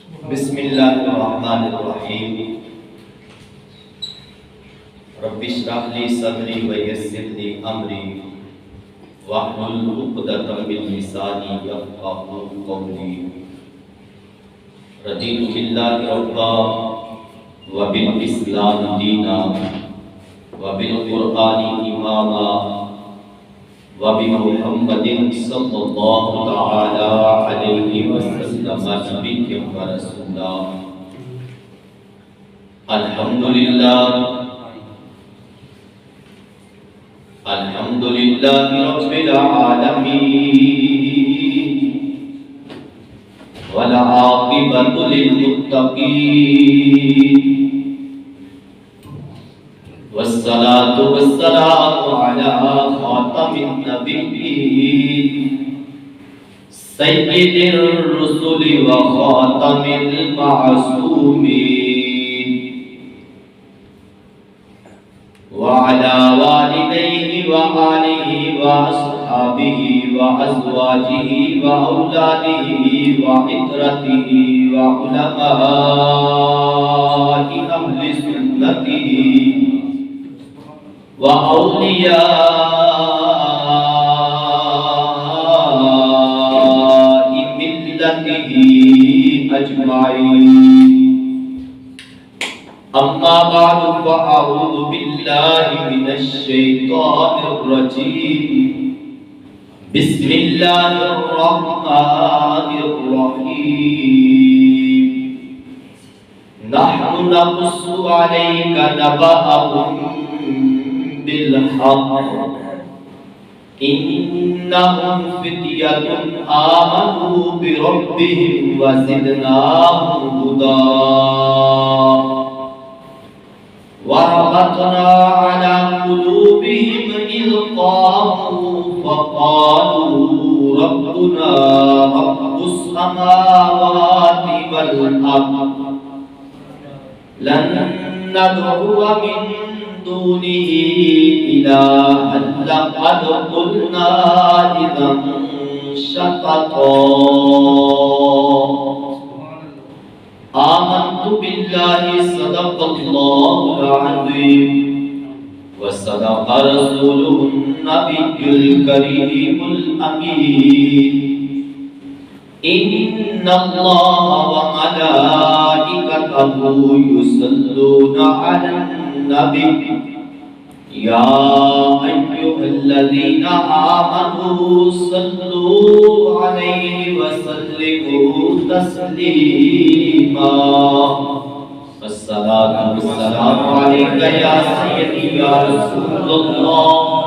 بسم اللہ الرحمن الرحیم رب اشرح لی صدری ویسر لی امری واحلل عقدۃ من لسانی یفقهوا قولی رضیت باللہ ربا وبالاسلام دینا وبالقرآن اماما وبمحمد صلی اللہ تعالی علیہ وسلم نبیا ورسولا الحمدللہ رب العالمین والعاقبۃ للمتقین والصلاة والسلام على خاتم النبيين سيد الرسل وخاتم المعصومين وعلى والديه وآله وأصحابه وأزواجه وأولاده وعترته وعلماء أهل سنته وأولياء ملته أجمعين أما بعد فأعوذ بالله من الشيطان الرجيم بسم الله الرحمن الرحيم نحن نقص عليك نبأهم بالحق إنهم فتية آمنوا بربهم وزدناهم هدى وربطنا على قلوبهم إذ قاموا فقالوا ربنا رب السماوات والأرض لن ندعو من دونه إلها لقد قلنا إذا شططا آمنت بالله صدق الله العظيم وصدق رسوله النبي الكريم الأمين إن الله وملائكته يصلون على النبي يا أيها الذين آمنوا صلوا عليه وسلموا تسليما الصلاة والسلام عليك يا سيدي يا رسول الله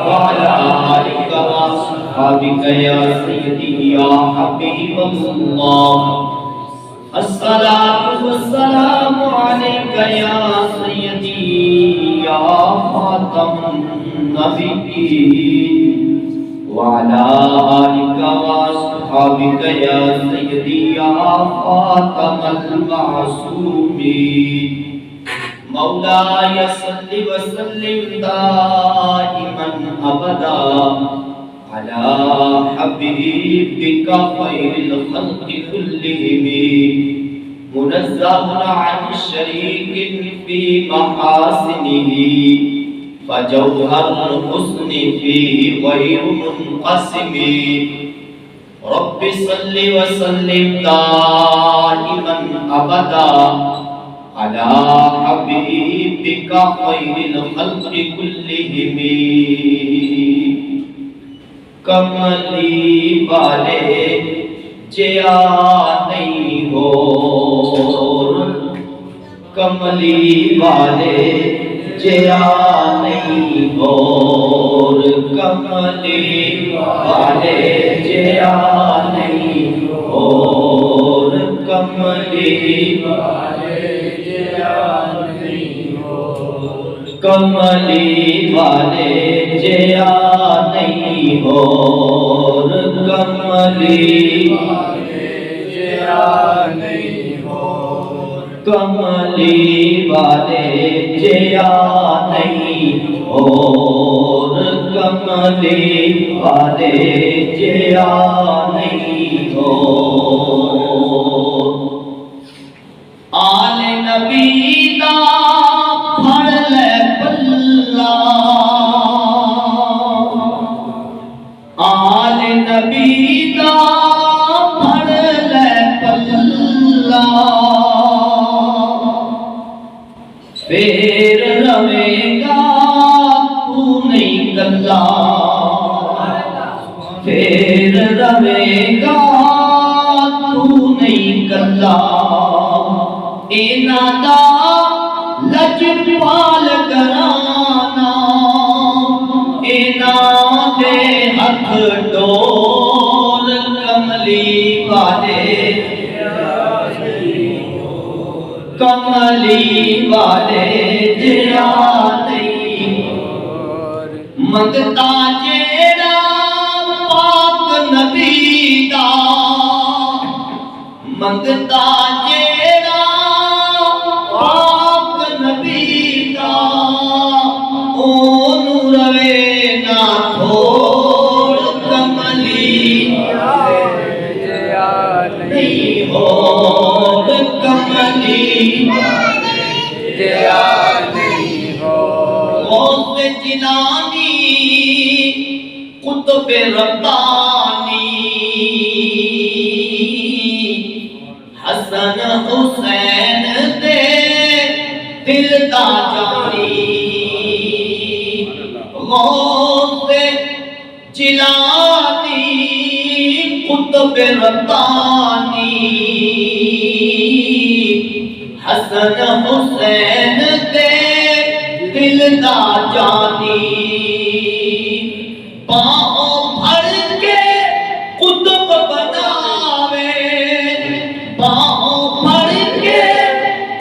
وعلى آلك وأصحابك يا سيدي يا حبيب الله الصلاة والسلام عليك يا سيدي يا خاتم النبيين وعلى آلك وأصحابك يا سيدي يا خاتم المعصومين مولاي صل وسلم دائما أبدا على حبيبك خير الخلق كلهم منزه عن شريك في محاسنه فجوهر الحسن فيه غير منقسم رب صل وسلم دائما أبدا على حبيبك خير الخلق كلهم کملی والے جیا نہیں ہو کملی والے جیا نہیں ہو کملی والے جیا نہیں ہو کملی والے جیا نہیں ہو کملی والے جیا نہیں ہو کملی والے جیا نہیں ہو کملی والے جیا نہیں ہو کملی والے جیا نہیں ہو نبی دا پھڑ لے پلا آل نبی دا پھڑ لے پلا پھر روے گا تو نہیں کلا پھر روے گا تو نہیں کلا اینا دا لجپال کرانا اینا دے ہتھ ڈول کملی والے کملی والے جیا نہیں منگتا جیڑا پاک نبی دا منگتا جیڑا پاک نبی دا اونوں روے نہ تھوڑ کملی نہیں ہو کملی جیا نہیں ہو غوث جیلانی قطب ربانی حسن حسین دے دل دا جانی غوث جیلانی قطب ربانی حسن حسین دے دل دا جانی باہوں بھر کے قطب بناوے باہوں بھر کے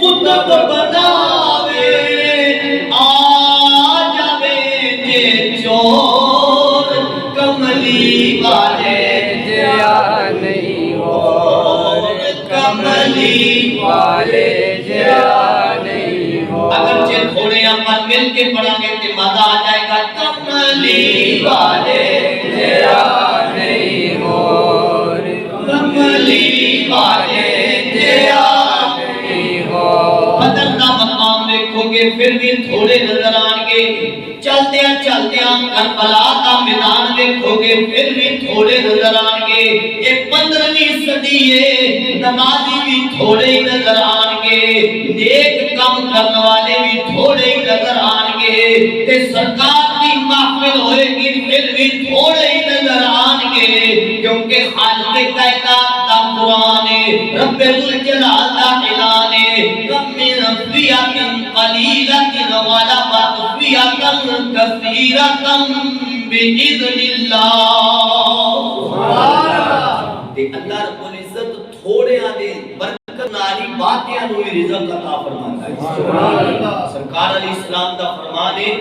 قطب بناوے آ جاوے جے چور کملی والے جیا نہیں ہو کملی والے جیا نہیں ہو اگرچہ تھوڑے عمل مل کے پڑھیں گے تو مزہ آ جائے گا کملی والے جیا نہیں ہو کملی والے جیا نہیں ہو بدر کا مقام دیکھو گے پھر بھی تھوڑے نظر آن گے چلدیاں چلدیاں کربلا کا میدان دیکھو گے پھر بھی تھوڑے نظر آن گے یہ 15ویں صدی ہے نمازی بھی تھوڑے ہی نظر آن گے نیک کام کرنے والے بھی تھوڑے ہی نظر آن گے تے سرکار کی محفل ہوئے گی پھر بھی تھوڑے ہی نظر آن گے کیونکہ خالق کائنات کا قرآن ہے رب الجلال کا اعلان ہے کم من فیۃ قلیلۃ غلبت فیۃ کثیرۃ باذن اللہ تے اللہ رب العزت تھوڑے آدے برکت ناری باتیاں نو رزق عطا فرماتا ہے سبحان اللہ سرکار علیہ السلام دا فرمان ہے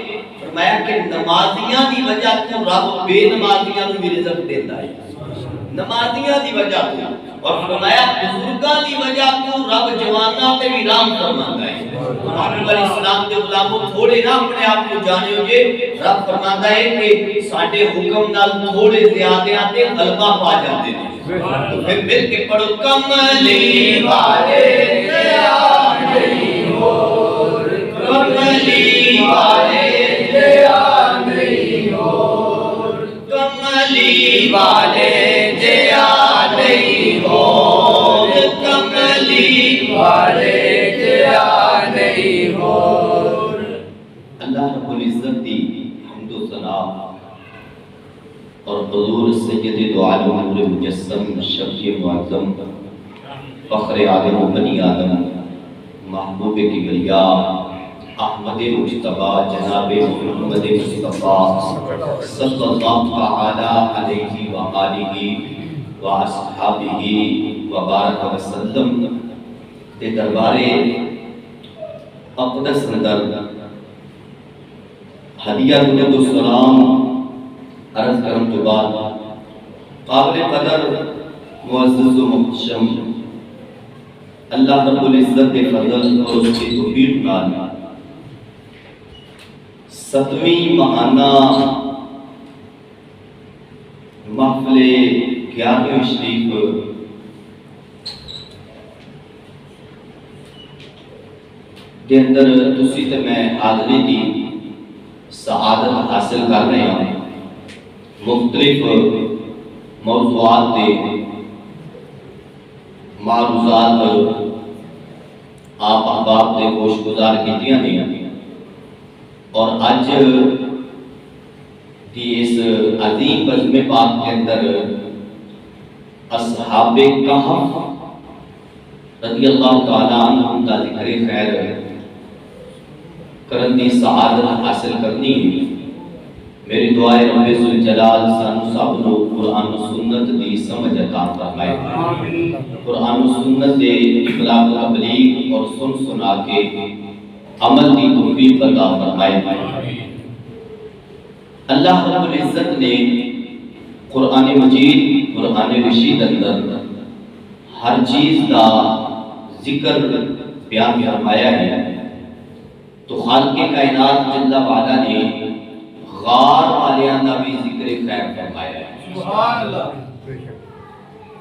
فرمایا کہ نمازیاں دی وجہ تو رب بے نمازیاں نو بھی رزق دیندا ہے نمازیاں دی وجہ تو اور فرمایا بزرگاں دی وجہ تو رب جواناں تے بھی رحم فرماندا ہے محمد علیہ السلام دے غلاموں تھوڑے نہ اپنے آپ کو جانیو جے رب فرماندا ہے کہ ساڈے حکم نال تھوڑے زیادہ تے غلبہ پا جاندے نے تو پھر مل کے پڑھو کملی والے جیا نہیں ہو کملی والے جیا نہیں ہو کملی والے جیا نہیں ہو کملی والے جیا نہیں ہو اللہ رب العزت دی حمد و ثنا اور حضور سید دو عالم نور مجسم شفیع معظم فخر آدم و بنی آدم محبوب کبریا احمد مجتبی جناب محمد مصطفیٰ صلی اللہ تعالی علیہ وآلہ وآصحابہ وبارک وسلم دے دربار اقدس نظر ہدیہ رجب السلام عرض کرم تو بعد قابل قدر معزز و محتشم اللہ رب العزت کے فضل اور اس کی توفیق نال 7ویں ماہانہ محفل 11ویں شریف کے اندر تسی تے میں حاضری دی سعادت حاصل کر رہے ہیں مختلف موضوعات دے معروضات آپ احباب دے گوش گزار کیتیاں نے اور اج دی اس عظیم بزم پاک کے اندر اصحاب کہف رضی اللہ تعالیٰ عنہم دا ذکر خیر کرن دی سعادت حاصل کرنی ہے۔ میری دعائے رب ذوالجلال سانو سب نو قرآن و سنت دی سمجھ عطا فرمائے، قرآن و سنت دے ابلاغ و تبلیغ اور سن سنا کے عمل دی توفیق عطا فرمائے۔ اللہ رب العزت نے قرآن مجید قرآن رشید اندر ہر چیز دا ذکر بیان فرمایا ہے، تو خالق کائنات جل وعلا نے غار والیاں دا بھی ذکر خیر فرمایا ہے،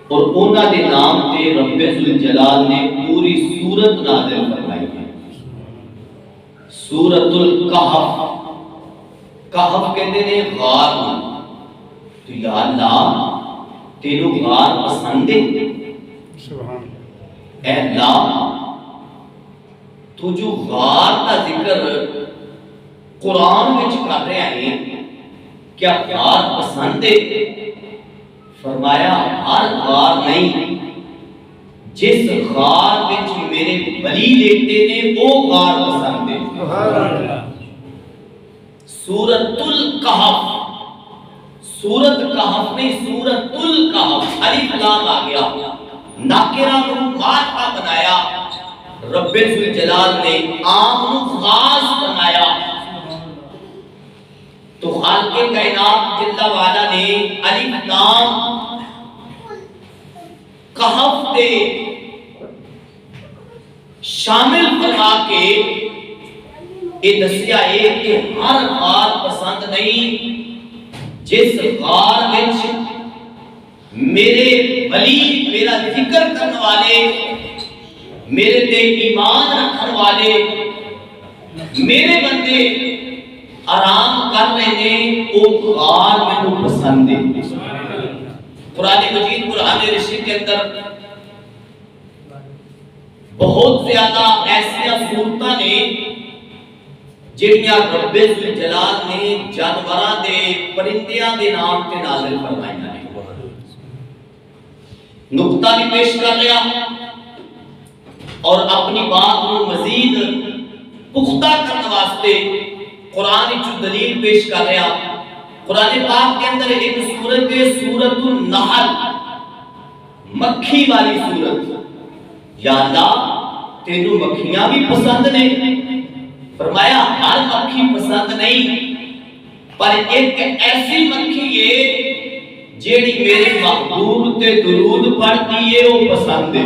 اور انہاں دے نام تے رب ذوالجلال نے پوری سورت نازل فرمائی ہے، سورۃ الکہف۔ کہف کہتے ہیں غار، تو یا اللہ تینوں غار پسند ہے؟ اے اللہ تو جو غار کا ذکر قرآن میں کر رہے ہیں کیا غار پسند ہے؟ فرمایا ہر غار نہیں، جس غار میں میرے ولی لیٹے نے وہ غار پسند ہے۔ سورۃ الکہف، سورۃ کہف نہیں سورۃ الکہف، الف لام آ گیا، ناکرہ کو معرفہ بنایا، رب ذوالجلال نے عام کو خاص بنایا، تو خالق کائنات جل وعلا نے الف لام کہف دے شامل فرما کے یہ دسیا ہے کہ ہر غار پسند نہیں، جس غار وچ میرے ولی میرا ذکر کرنے والے، میرے تے ایمان رکھنے والے میرے بندے آرام کر رہے ہیں، وہ غار میں پسند ہے۔ قرآن مجید قرآن رشید کے اندر بہت زیادہ ایسیا صورتاں نے جنہاں رب ذوالجلال نے جانوراں دے پرندیاں دے نام تے نازل فرمائیاں نے۔ نقطہ بھی پیش کر لیا اور اپنی بات کو مزید پختہ کرنے واسطے قرآن کی دلیل پیش کر لیا۔ قرآن پاک کے اندر ایک سورت ہے سورۃ النحل، مکھی والی سورت۔ یا اللہ تینوں مکھیاں بھی پسند نے؟ فرمایا ہر مکھی پسند نہیں، پر ایک ایسی مکھی ہے جیڑی میرے محبوب تے درود پڑھتی ہے وہ پسند ہے۔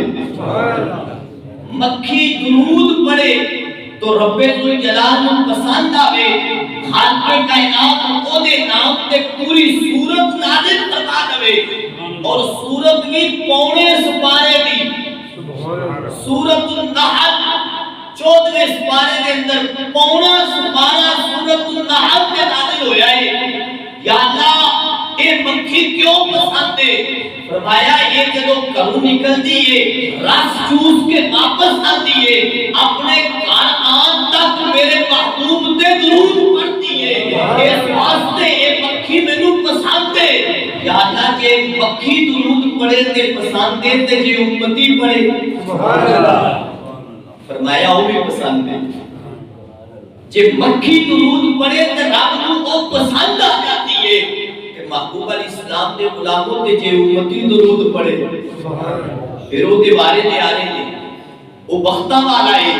مکھی درود پڑھے تو رب ذوالجلال کو پسند آوے، خالق کائنات او دے نام تے پوری سورت نازل فرما دے، اور سورت بھی پونے سپارے دی، سورۃ النحل 14ویں سپارے کے اندر پونا سپارہ سورۃ النحل کے نازل ہویا ہے۔ یا اللہ اے مکھی کیوں پسند ہے؟ فرمایا یہ جدو گھروں نکلتی ہے رس چوس کے واپس آتی ہے، اپنے گھر آن تک میرے محبوب تے درود پڑھتی ہے، اس واسطے یہ مکھی مینوں پسند ہے۔ یا اللہ جے مکھی درود پڑھے تے پسند ہے تے جے امتی پڑھے سبحان اللہ، فرمایا وہ بھی پسند ہے۔ جے مکھی درود پڑھے تے رب نوں وہ پسند آ جاتی ہے کہ محبوب علیہ السلام دے غلاموں تے جے امتی درود پڑھے پھر وہ دے بارے دے آ رہے ہیں وہ بختہ والا ہے۔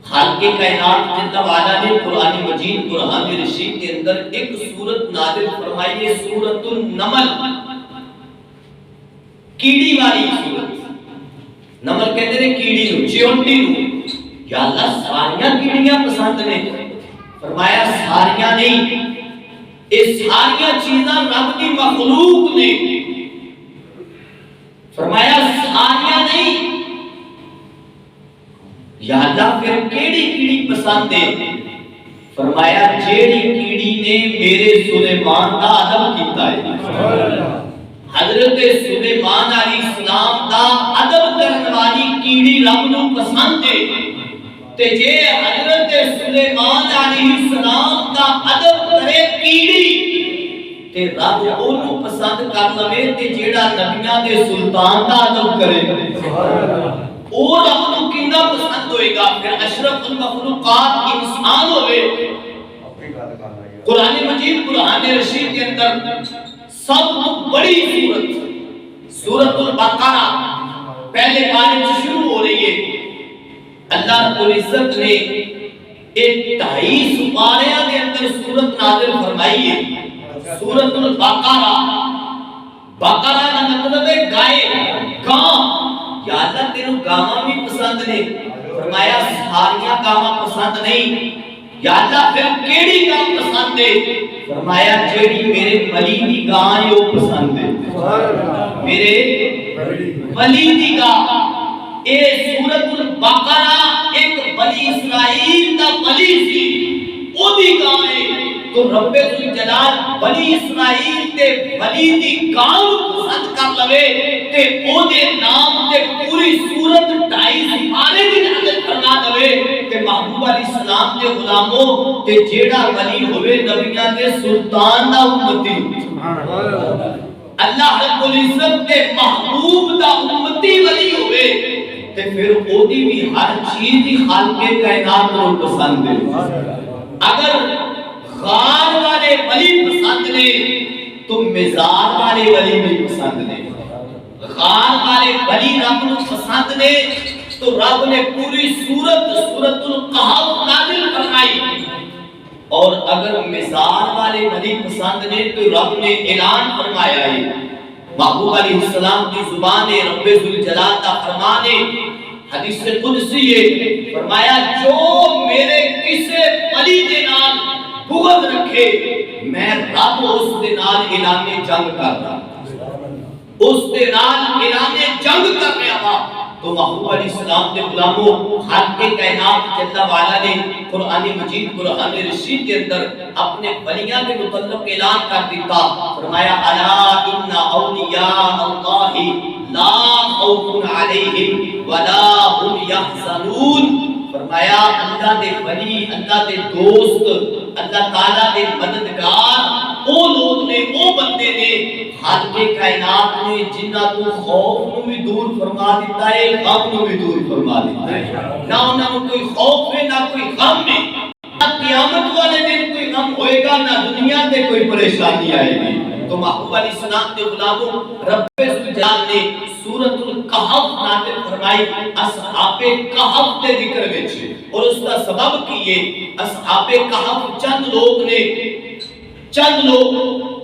خالق کائنات جل وعلا نے قرآن مجید قرآن رشید کے اندر ایک سورت نازل فرمائی ہے سورۃ النمل، کیڑی والی سورت۔ نمل کہتے ہیں کیڑی نو، چیونٹی نو۔ یا اللہ ساریاں کیڑیاں پسند نے؟ فرمایا ساریاں نہیں، یہ ساریاں چیزاں رب کی مخلوق نے۔ فرمایا ساریاں نہیں، یا اللہ پھر کیڑی کیڑی پسند ہے؟ فرمایا جیڑی کیڑی نے میرے سلیمان دا ادب کیتا ہے۔ حضرت سلیمان علیہ السلام دا ادب کرنے والی کیڑی رب نو پسند ہے، تے جے حضرت سلیمان علیہ السلام دا ادب کرے کیڑی تے رب اونوں پسند کر لوے تے جیڑا نبیاں دے سلطان دا ادب کرے او رب نو کیندا پسند ہوئے گا۔ پھر اشرف المخلوقات انسان ہوئے۔ قرآن مجید قرآن رشید کے اندر سب بڑی سورت البقرہ پہلے پارے سے شروع ہو رہی ہے۔ اللہ رب العزت نے ایک 2.5 سپاریاں کے اندر سورت نازل فرمائی ہے۔ سورت البقرہ، بقرہ کا مطلب ہے گائے، گاں۔ یا اللہ تینوں گاواں بھی پسند نے؟ فرمایا ساریاں گاواں پسند نہیں۔ یا اللہ پھر کیڑی گاں پسند ہے؟ فرمایا جیڑی میرے ولی دی گاں ہے وہ پسند ہے، میرے ولی دی گاں۔ اے سورت البقرہ ایک بنی اسرائیل دا ولی سی، او دی گاں ہے، تو رب الجلال بنی اسرائیل تے ولی دی گاں پسند کر لوے تے او دے نام تے پوری سورت 2.5 سپارے دی نازل فرما دے تے محبوب علیہ السلام دے غلاموں تے جیڑا ولی ہوئے نبیاں دے سلطان دا امتی، اللہ رب العزت دے محبوب دا امتی ولی ہوئے تے پھر او دی بھی ہر چیز دی خالق کائنات کو پسند ہے۔ اگر غار والے ولی پسند نے تو مزار والے ولی بھی پسند نے۔ غار والے ولی رب نو پسند نے تو رب نے پوری سورت القحف نازل فرمائی، اور اگر مزار والے ولی پسند نے تو رب نے اعلان فرمایا ہے۔ محبوب علیہ السلام کی زبان رب ذوالجلال کا فرمان ہے، حدیث قدسی ہے، فرمایا جو میرے کسے ولی دے نال بغض رکھے میں رب اس دے نال اعلان جنگ کر رہا، اس دے نال اعلان جنگ کر رہا۔ تو محبوب علیہ السلام دے غلاموں خالق کائنات جل وعلا نے قرآن مجید قرآن رشید کے اندر اپنے ولیاں کے متعلق اعلان کر دیتا، فرمایا الا ان اولیاء اللہ لا خوف علیہم ولا هم یحزنون۔ فرمایا اللہ دے ولی، اللہ دے دوست، اللہ تعالیٰ دے مددگار وہ لوگ نے، وہ بندے نے خالق کائنات نے جنہ تو خوف نو بھی دور فرما دیتا ہے، غم نو بھی دور فرما دیتا ہے۔ نہ انہوں نے کوئی خوف ہے نہ کوئی غم ہے، نہ قیامت والے دن کوئی غم ہوئے گا، نہ دنیا میں کوئی پریشانی آئے گی۔ تو محبوب علیہ السلام کے غلاموں رب ذوالجلال نے سورت القحف نازل فرمائی اصحاب کہف کے ذکر وچ، اور اس کا سبب کی یہ اصحاب کہف چند لوگ نے، چند لوگ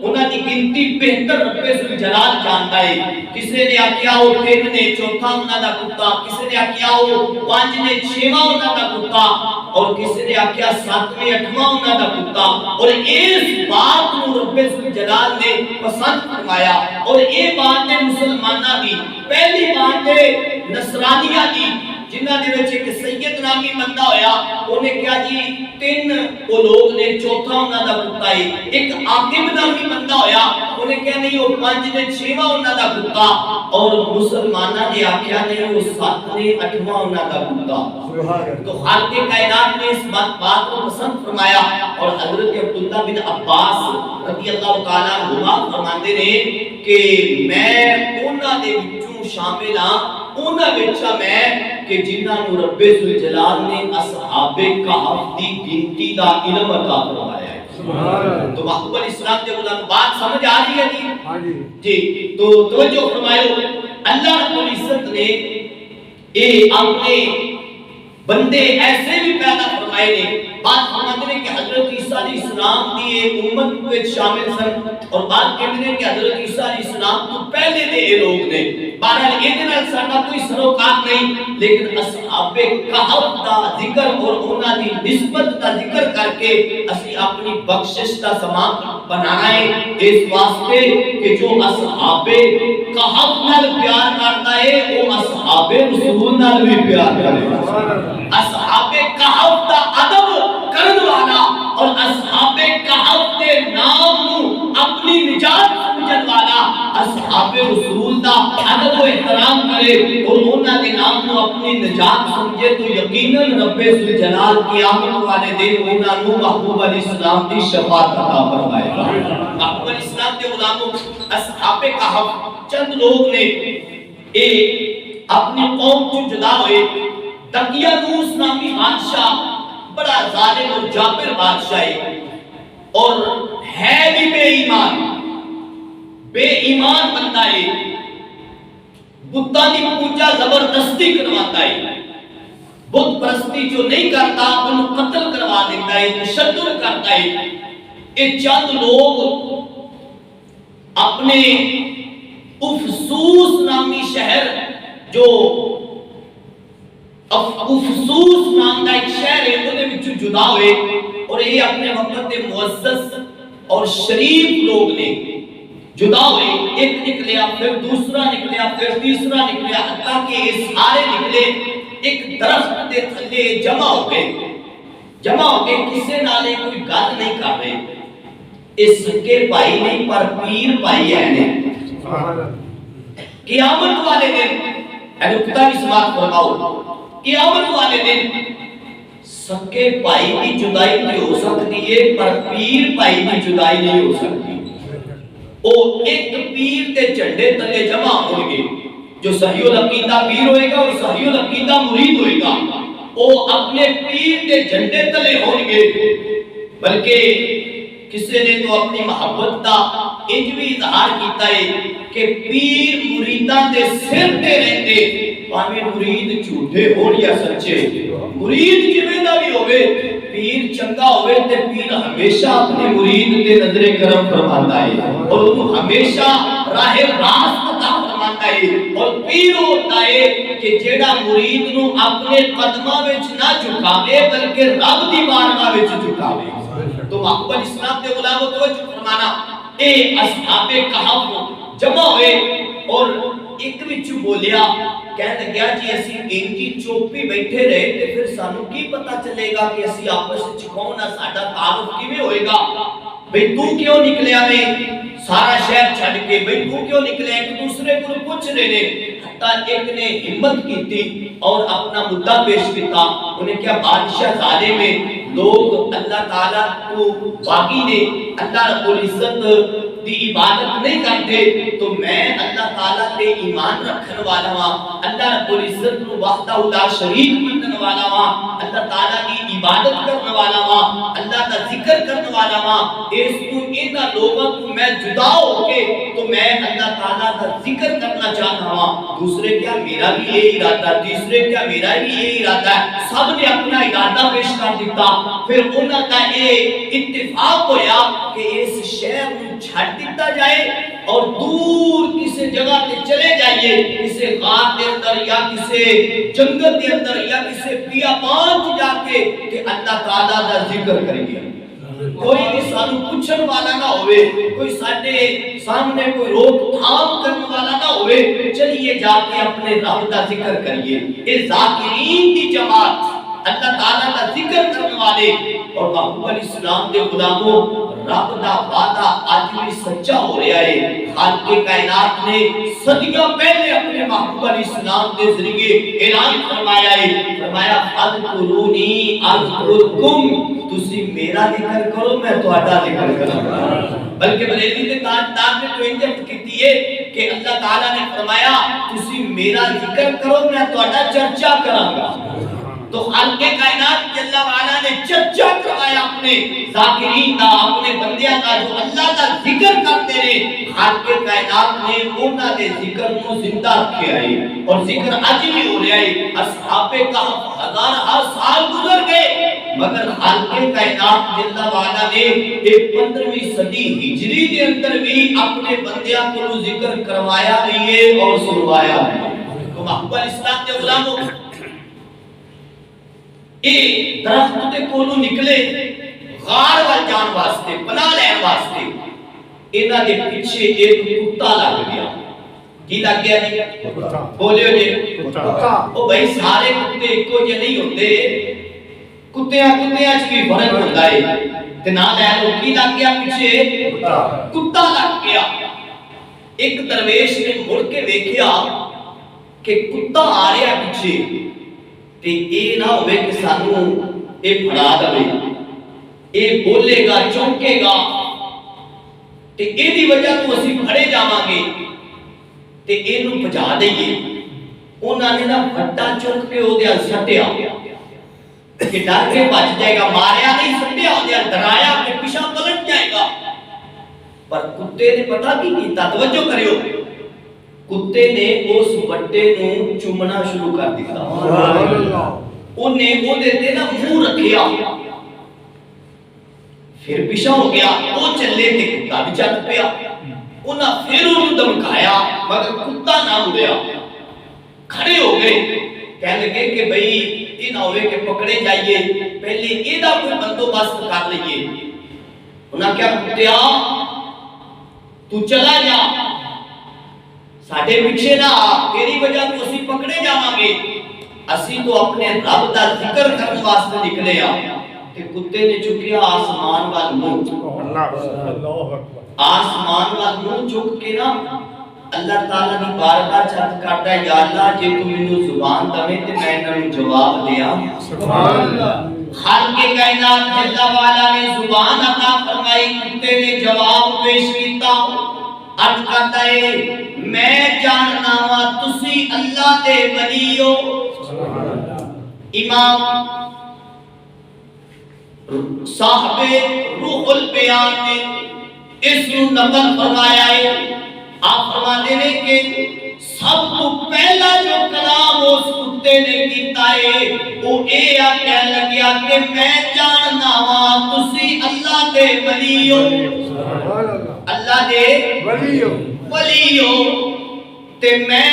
انہاں دی گنتی بہتر رب ذوالجلال جانتا ہے۔ کسی نے آکھیا وہ 3 نے، چوتھا انہاں دا کتا، کسی نے آکھیا وہ 5 نے، 6واں انہاں دا کتا، اور کسی نے آکھیا 7ویں 8واں انہاں دا کتا۔ اور اس بات کو رب ذوالجلال نے پسند فرمایا، اور یہ بات ہے مسلماناں دی، پہلی بات ہے نصرانیہ دی، جنہ دے وچ ایک سید نامی بندہ ہویا، انہیں کہا جی 3 وہ لوگ نے، چوتھا انہاں دا کتا ہے۔ ایک عاقب نامی بندہ ہویا، انہیں کہا نہیں وہ 5 نے، 6واں انہاں دا کتا، اور مسلمانہ نے آکھیا نہیں وہ 7 نے، 8واں انہاں دا کتا۔ تو خالق کائنات نے اس بات کو پسند فرمایا، اور حضرت عبداللہ بن عباس رضی اللہ تعالیٰ عنہما فرماندے نے کہ میں انہاں دے وچوں شامل ہاں، انہاں وچوں میں کہ جنہاں نو رب ذوالجلال نے اصحاب کہف دی گنتی دا علم عطا فرمایا ہے۔ تو محبوب علیہ السلام کے غلام بات سمجھ آ رہی ہے جی؟ جی تو توجہ فرمائیو، اللہ رب العزت نے اپنے بندے ایسے بھی پیدا فرمائے نے۔ بات فرماتے ہیں کہ حضرت عیسیٰ علیہ السلام دی ایک امت کو شامل سن، اور بات کہتے ہیں کہ حضرت عیسیٰ علیہ السلام تو پہلے دے یہ لوگ نے۔ بہرحال یہ دن ساڈا کوئی سروکار نہیں، لیکن اصحاب کہف دا ذکر اور انہاں دی نسبت دا ذکر کر کے اسی اپنی بخشش دا سامان بنانا ہے، اس واسطے کہ جو اصحاب کہف نال پیار کرتا ہے وہ اصحاب اصحاب رسول نال بھی پیار کرے اصحاب کہف دا ادب کرن والا اور اصحاب کہف دے نام نو اپنی نجات سمجھن والا اصحاب رسول دا ادب و احترام کرے اور انہاں دے نام نو اپنی نجات سمجھے تو یقیناً رب ذوالجلال قیامت والے دن انہاں نو محبوب علیہ السلام دی شفاعت عطا فرمائے گا۔ محبوب علیہ السلام دے غلاموں اصحاب کہف چند لوگ نے اپنی قوم کو جدا ہوئے۔ دقیانوس نامی بادشاہ بڑا ظالم اور جابر بادشاہ ہے اور ہے بھی بے ایمان بندہ ہے، بتاں دی پوجا زبردستی کرواتا ہے، بت پرستی جو نہیں کرتا انہوں قتل کروا دیتا ہے، تشدد کرتا ہے۔ یہ چند لوگ اپنے افسوس نامی شہر جو افسوس نام کا ایک شہر ہے انہیں وچوں جدا ہوئے اور یہ اپنے وقت دے معزز اور شریف لوگ نے جدا ہوئے۔ ایک نکلیا پھر دوسرا نکلیا پھر تیسرا نکلیا حتیٰ کہ یہ سارے نکلے ایک درخت دے تھلے جمع ہو گئے کسے نالے کوئی گل نہیں کر رہے، اس کے بھائی نہیں پر پیر بھائی ہے۔ قیامت والے دن نکتہ کی سماعت فرماؤ، قیامت والے دن سکے بھائی کی جدائی نہیں ہو سکتی ہے پر پیر بھائی کی جدائی نہیں ہو سکتی۔ وہ ایک پیر تے جھنڈے تلے جمع ہوں گے، جو صحیح العقیدہ پیر ہوئے گا اور صحیح العقیدہ مرید ہوئے گا، وہ اپنے پیر تے جھنڈے تلے ہوں گے۔ بلکہ کسی نے تو اپنی محبت دا انج بھی اظہار کیتا ہے کہ پیر مریداں دے سر تے رہندے، پاویں مرید جھوٹے ہون یا سچے، مرید جویں دا بھی ہوے پیر چنگا ہوے تے پیر ہمیشہ اپنے مرید تے نظر کرم فرماندا ہے اور انہوں ہمیشہ راہ راست عطا فرماندا ہے۔ اور پیر ہوتا ہے کہ جیڑا مرید نو اپنے قدماں وچ نہ جھکاوے بلکہ رب دی بارگاہ وچ جھکاوے۔ تو محبوب اسلام دے غلاموں توجہ فرمانا، اے اصحاب کہف جمع ہوئے اور ایک وچ بولیا، کہنے لگا جی اسی ان کی چوپی بیٹھے رہے تے پھر سانو کی پتہ چلے گا کہ اسی آپس وچ کون ہے، ساڈا تعارف کیویں ہوئے گا؟ بھئی تو کیوں نکلیا میں سارا شہر چھڈ کے، بھئی تو کیوں نکلیا؟ ایک دوسرے کو پوچھ رہے نے، حتی ایک نے ہمت کی تھی اور اپنا مدعا پیش کیتا۔ انہیں کیا بادشاہ ظالم ہے، لوگ اللہ تعالیٰ کو باقی نے اللہ رب العزت دی عبادت نہیں کرتے تو میں اللہ تعالیٰ تے ایمان رکھن والا ہاں، اللہ رب العزت کو وحدہ لا شریک منن والا ہاں، اللہ تعالیٰ کی عبادت کرنے والا ہاں، اللہ کا ذکر کرنے والا ہاں۔ اس کو انہاں لوگوں کو میں جدا ہو کے تو میں اللہ تعالیٰ کا ذکر کرنا چاہتا ہوں۔ دوسرے کیا میرا بھی یہی ارادہ، تیسرے کیا میرا بھی یہی ارادہ ہے، سب نے اپنا ارادہ پیش کر دیتا۔ پھر انہاں کا یہ اتفاق ہویا کہ اس شہر کو چھڑ دیتا جائے اور دور کسی جگہ پہ چلے جائیے، کسی غار کے اندر یا کسی جنگل کے اندر یا کسی بیابان جا کے کہ اللہ تعالیٰ کا ذکر کریں گے۔ کوئی بھی سانو پوچھن والا نہ ہوئے، کوئی ساڈے سامنے کوئی روک تھام کرنے والا نہ ہوئے، چلیے جا کے اپنے رب کا ذکر کریے۔ یہ ذاکرین کی جماعت، اللہ تعالیٰ کا ذکر کرنے والے اور محبوب علیہ السلام دے غلاموں، رب دا وعدہ آج بھی سچا ہو رہا ہے۔ خالق کائنات نے صدیوں پہلے اپنے محبوب علیہ السلام کے ذریعے اعلان فرمایا ہے، فرمایا اذکرونی اذکرکم، تسی میرا ذکر کرو میں تہاڈا ذکر کراں۔ بلکہ بریلوی کے تاجدار نے تو انجت کی ہے کہ اللہ تعالیٰ نے فرمایا تسی میرا ذکر کرو میں تہاڈا چرچا کراں گا۔ تو خالق کائنات جل وعلا نے چرچا کروایا اپنے ذاکرین کا، اپنے بندیاں کا جو اللہ کا ذکر کرتے رہے۔ خالق کائنات نے انہاں دے ذکر کو زندہ رکھے آئے اور ذکر اج بھی ہو رہا ہے۔ اصحاب کہف ہزارہ سال گزر گئے مگر خالق کائنات جل وعلا نے 15ویں صدی ہجری کے اندر بھی اپنے بندیاں کو ذکر کروایا بھی ہے اور سنوایا بھی ہے۔ تو محبوب اسلام کے غلاموں، یہ درخت دے کولوں نکلے غار وال جان واسطے، پناہ لین واسطے، انہاں دے پیچھے ایک کتا لگ گیا۔ کی لگ گیا جی بولیو جی او بھائی سارے کتے ایکو جے نہیں ہوندے کتیاں چ بھی فرق ہوندا ہے تے نہ لے لو کی لگ گیا پیچھے کتا لگ گیا ایک درویش نے مڑ کے ویکھیا کہ کتا آ رہا پیچھے تے اے نہ ہوئے کہ سانو اے پھڑا دے اے بولے گا چونکے گا تے اے دی وجہ تو اسی پھڑے جاواں گے تے اینو بچا دئیے انہاں نے نا پھٹا چوک کے او دے سٹیا کہ ڈر کے بچ جائے گا ماریا نہیں سٹیا او دے ڈرایا کہ پیچھے پلٹ جائے گا پر کتے نے پتہ کی کیتا توجہ کریو کتے نے اس بٹے نو چومنا شروع کر دتا اونے او دے تے نا منہ رکھیا پھر پیچھے ہو گیا او چلے تے کتا بھی چل پیا انہاں پھر انہوں دمکایا مگر کتا نہ مڑیا کھڑے ہو گئے کہنے لگے کہ بھئی یہ نہ ہوئے کہ پکڑے جائیے پہلے یہ دا کوئی بندوبست کر لئیے انہاں کیا کتیا تو چلا جا ساڑھے پیچھے نہ تیری وجہ تو اسی پکڑے جاواں گے اسی تو اپنے رب دا ذکر کرنے واسطے نکلے کہ کتے نے چکیا آسمان وال منہ آسمان وال منہ چک کے نا اللہ تعالیٰ نے بارگاہ چاہت کرتا ہے یا اللہ جے تو منو زبان دمیں تے میں انہوں جواب دیا سبحان اللہ ہر کے کائنات جلہ والا نے زبان عطا فرمائی کتے نے جواب پیش کیتا عرض کرتا ہے میں جاننا وا تسی اللہ دے ولی ہو امام صاحب روح البیان نے اس نو نقل فرمایا ہے آپ فرماتے ہیں کہ سب تو پہلا جو کلام اس کتے نے کیتا ہے وہ اے کہہ لگیا کہ میں جاننا وا تسی اللہ دے ولی ہو اللہ دے ولی ہو تے میں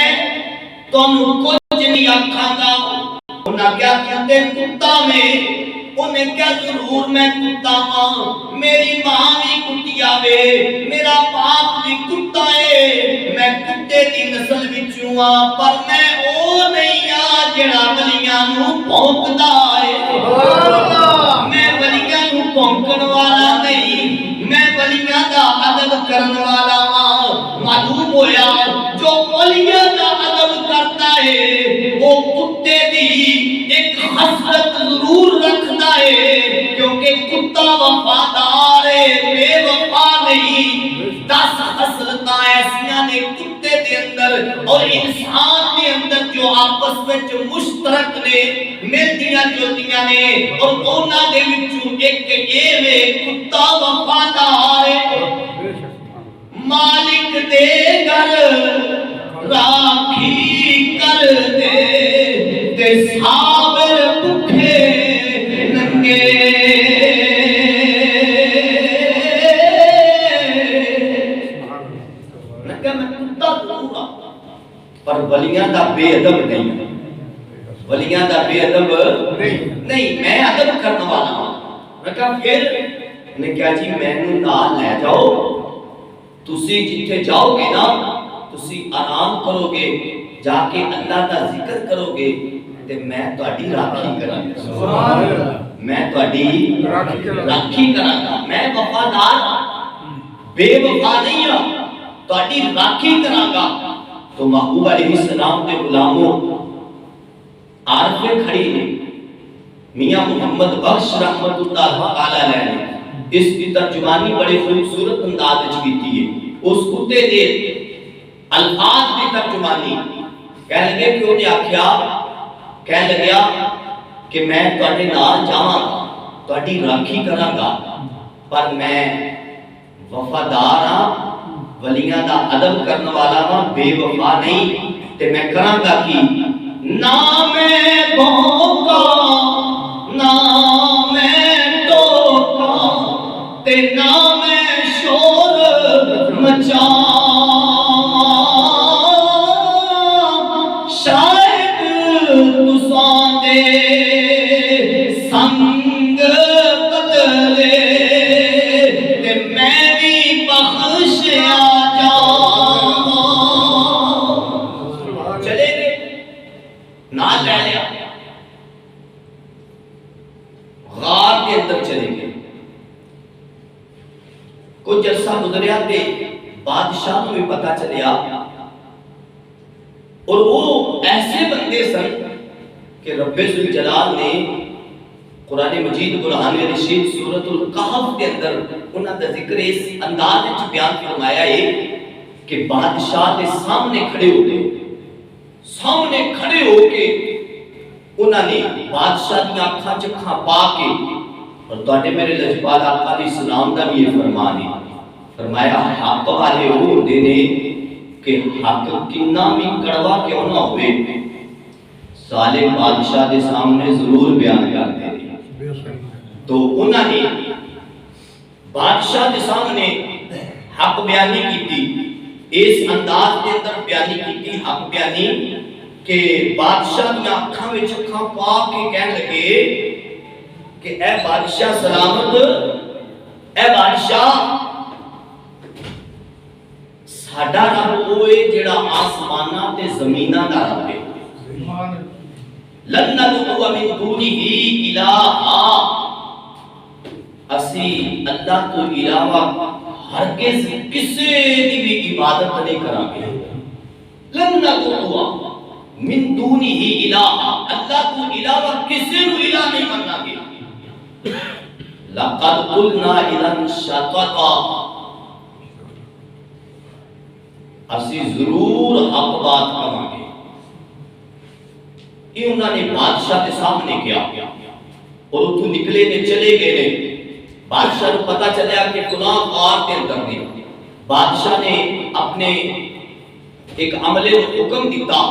تانوں کچھ نہیں آکھاں گا انہاں کیا کہتے کتا میں انہیں کیا ضرور میں کتا ہاں میری ماں بھی کتیا وے میرا باپ بھی کتا ہے میں کتے دی نسل وچوں ہاں پر میں او نہیں ہاں جڑا ولیاں نو بھونکدا ہے میں ولیاں نو بھونکن والا نہیں میں ولیاں دا ادب کرن والا ہاں معلوم ہویا جو ولیاں دا ادب کرتا ہے وہ کتے دی ایک حسرت ضرور رکھتا ہے کیونکہ کتا وفادار ہے بے وفا نہیں 10 حسرتاں ایسیاں نے کتے دے اندر اور انسان دے اندر جو آپس وچ مشترک نے ملدیاں جلدیاں نے اور انہاں دے وچوں ایک اے وے کتا وفادار ہے مالک دے گھر راکھی کر دے تے صابر بھوکے ننگے پر ولیاں دا بے ادب نہیں ولیاں دا بے ادب نہیں میں ادب کرنے والا ہوں میں کہا پھر نے کیا جی میں نو نال لے جاؤ تسی جتھے جاؤ گے نا تسی آرام کرو گے جا کے اللہ دا ذکر کرو گے تے میں تہاڈی راکھی کراں گا سبحان اللہ میں تہاڈی راکھی کراں گا میں وفادار بے وفا نہیں ہاں تہاڈی راکھی کراں گا تو محبوب علیہ السلام دے غلاموں عارف کھڑی نے میاں محمد بخش رحمت اللہ تعالی علیہ نے اس کی ترجمانی بڑے خوبصورت انداز وچ کیتی ہے اس کتے دے الفاظ دی ترجمانی کہہ لگے کہ انہیں آکھیا کہہ لگیا کہ میں تہاڈے نال جاواں تہاڈی راکھی کراں گا پر میں وفادار ہاں ولیاں دا ادب کرنے والا ہاں بے وفا نہیں تے میں کراں گا کی نہ میں بھونکا نہ میں ٹوکا تے نہ میں شور مچاں شاید تساں دے سنگ بدلے تے میں بھی بخشیا جاواں نال لے لیا، غار کے اندر چلے گئے۔ کچھ عرصہ گزریا تے بادشاہ کو بھی پتہ چلیا، اور وہ ایسے بندے سن کہ رب ذوالجلال نے قرآن مجید برہان رشید سورۃ الکہف کے اندر انہاں دا ذکر اس انداز وچ بیان فرمایا ہے کہ بادشاہ دے سامنے کھڑے ہو گئے، سامنے کھڑے ہو کے انہاں نے بادشاہ دی اکھاں چکھاں پا کے، اور تواڈے میرے لجپال آقا علیہ السلام دا بھی یہ فرمان ہے، فرمایا حق والے وہ ہوندے نے کہ حق کنا بھی کڑوا کیوں نہ ہوئے ظالم بادشاہ دے سامنے ضرور بیان کرتے ہیں۔ تو انہوں نے بادشاہ دے سامنے حق بیانی کی، اس انداز کے اندر بیانی کی حق بیانی کہ بادشاہ دی آنکھاں وچ اکھاں پا کے کہنے لگے کہ اے بادشاہ سلامت، اے بادشاہ ساڈا رب ہوئے جڑا آسماناں تے زمیناں دا رب ہے، لن ندعو من دونہ الہا، اسی اللہ تو علاوہ ہرگز کسی دی بھی عبادت نہیں کریں گے، لن ندعو من دونہ الہا، اللہ تو علاوہ کسی نو الہ نہیں مننا گے، لقد قلنا اذا شططا، اسی ضرور حق بات کہاں گے۔ یہ انہوں نے بادشاہ کے سامنے کیا، اور اتھو نکلے نے چلے گئے نے۔ بادشاہ کو پتا چلیا کہ فلاں غار کے اندر نے، بادشاہ نے اپنے ایک عملے کو حکم دیتا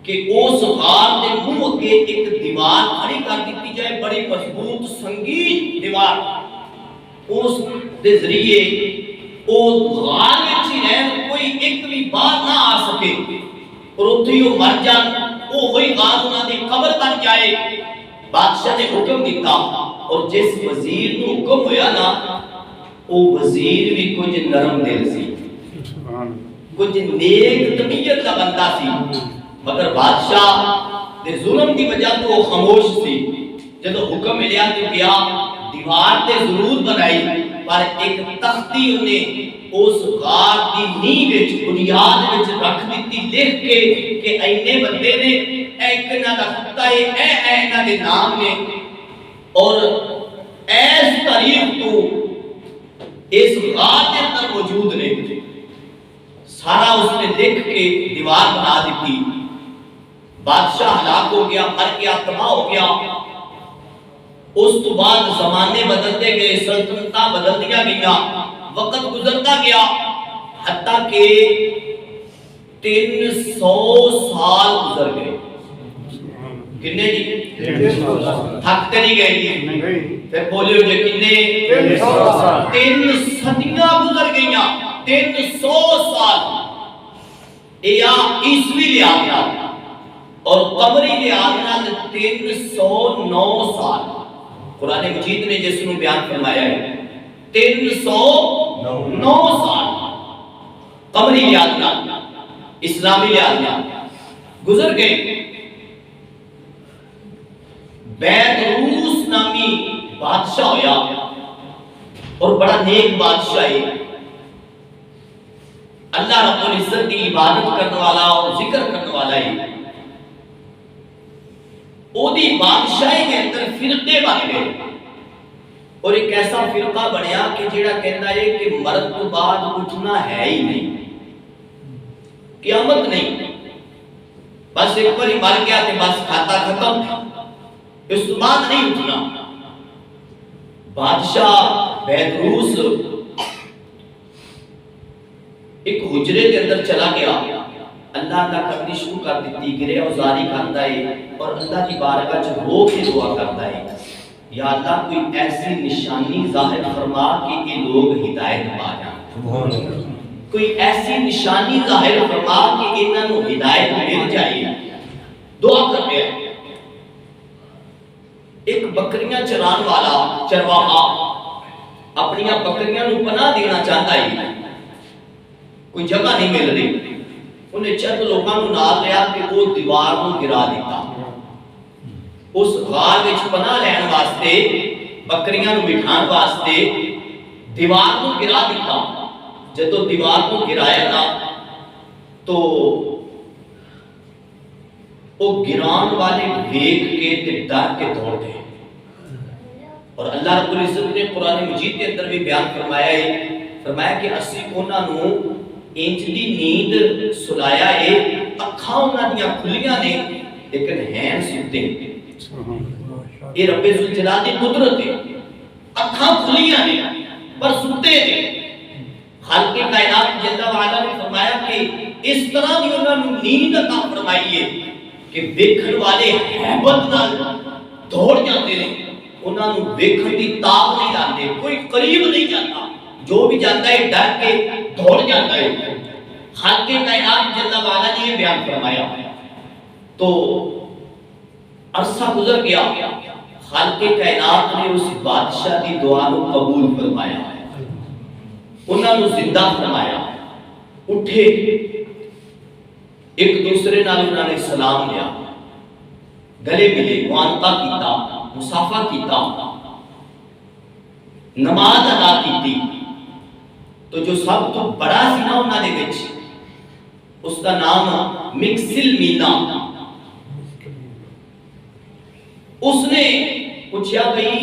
کہ اس غار کے منہ کے ایک دیوار کھڑی کر دیتی جائے، بڑی مضبوط سنگین دیوار، اس دے ذریعے اس غار میں ہی رہن کوئی ایک بھی بات نہ آ سکے، اور اتھی وہ مر جان، وہ ہوئی غار انہوں نے قبر بن جائے۔ بادشاہ نے حکم دیتا، اور جس وزیر کو حکم ہویا نا، وہ وزیر بھی کچھ نرم دل سی، کچھ نیک طبیعت کا بندہ سی، مگر بادشاہ دے ظلم دی وجہ تو وہ خاموش سی۔ جب حکم ملیا تو کیا دیوار تے ضرور بنائی، پر ایک تختی انہیں اس غار دی نیو وچ بنیاد وچ رکھ دیتی لکھ کے کہ اینے بندے نے ایک نہ دا خطہ اے نہ دے نام نے، اور ایس تاریخ تو اس غار کے اندر موجود نے، سارا اس نے لکھ کے دیوار بنا دیتی۔ بادشاہ ہلاک ہو گیا، مر گیا، تباہ ہو گیا۔ اس تو بعد زمانے بدلتے گئے، سلطنتاں بدل دیا گیا، وقت گزرتا گیا، حتیٰ کہ 300 سال گزر گئے۔ کنے جی؟ تھکتے نہیں گئے جی؟ پھر بولے ہو جائے کنے؟ 3 صدیاں گزر گئیاں، 300 سال، یا عیسوی لحاظ اور قمری لحاظ 309 سال۔ قرآن مجید نے جس نے بیان فرمایا ہے 309 سال قمری لحاظ اسلامی لحاظ گزر گئے۔ بیدروس نامی بادشاہ ہویا، اور بڑا نیک بادشاہ ہے، اللہ رب العزت کی عبادت کرنے والا اور ذکر کرنے والا ہے۔ او دی بادشاہی کے اندر فرقے بن گئے، اور ایک ایسا فرقہ بنیا کہ جیڑا کہتا ہے کہ مرد تو بعد اٹھنا ہے ہی نہیں، قیامت نہیں، بس ایک بار ہی مر گیا تو بس کھاتا ختم، اس تو بعد نہیں اٹھنا۔ بادشاہ بیدروس ایک حجرے کے اندر چلا گیا، اللہ اللہ کرنی شروع کر دیتی، گرے اوزاری کرتا ہے، اور اللہ کی بارگاہ چ رو کے دعا کرتا ہے، یا اللہ کوئی ایسی نشانی ظاہر فرما کہ یہ لوگ ہدایت پا جائیں، کوئی ایسی نشانی ظاہر فرما کہ انہاں نوں ہدایت مل جائے۔ دعا کر رہے ہیں۔ ایک بکریاں چران والا چرواہا اپنی بکریاں نوں پناہ دینا چاہتا ہے، کوئی جگہ نہیں مل رہی، انہیں چند لوگوں کو نال لیا کہ وہ دیوار کو گرا دیتا. اس غار وچ پناہ لین واسطے بکریاں نو بٹھان واسطے دیوار کو گرا دیتا. جدو دیوار کو گرایا نا تو وہ گران والے دیکھ کے تے ڈر کے دوڑ گئے. اور اللہ رب العزت نے قرآن مجید کے اندر بھی بیان فرمایا کہ اسی انہاں نو انج دی نیند سلایا ہے اکھاں انہاں دیاں کھلیاں نے لیکن ہیں ستے. یہ رب ذوالجلال دی قدرت ہے. اکھاں کھلیاں نے پر ستے نے. خالق کائنات جل وعلا نے فرمایا کہ اس طرح دی انہاں نو نیند عطا فرمائی ہے کہ ویکھن والے ہیبت نال دوڑ جاندے نے. انہاں نو ویکھن دی تاب نہیں لاندے. کوئی قریب نہیں جاتا. جو بھی جاتا ہے ڈر کے دوڑ جاتا ہے. خالق کائنات جل وعلا نے یہ بیان فرمایا. تو عرصہ گزر گیا. خالق کائنات نے اس بادشاہ کی دعا کو قبول فرمایا. انہاں نو زندہ فرمایا. اٹھے ایک دوسرے نال انہاں نے سلام لیا, گلے ملے, معانقہ کیتا, مصافحہ کیتا, نماز ادا کیتی. تو جو سب تو بڑا سی نا انہاں دے وچ اس کا نام مکسل مینا. اس نے پوچھا بھئی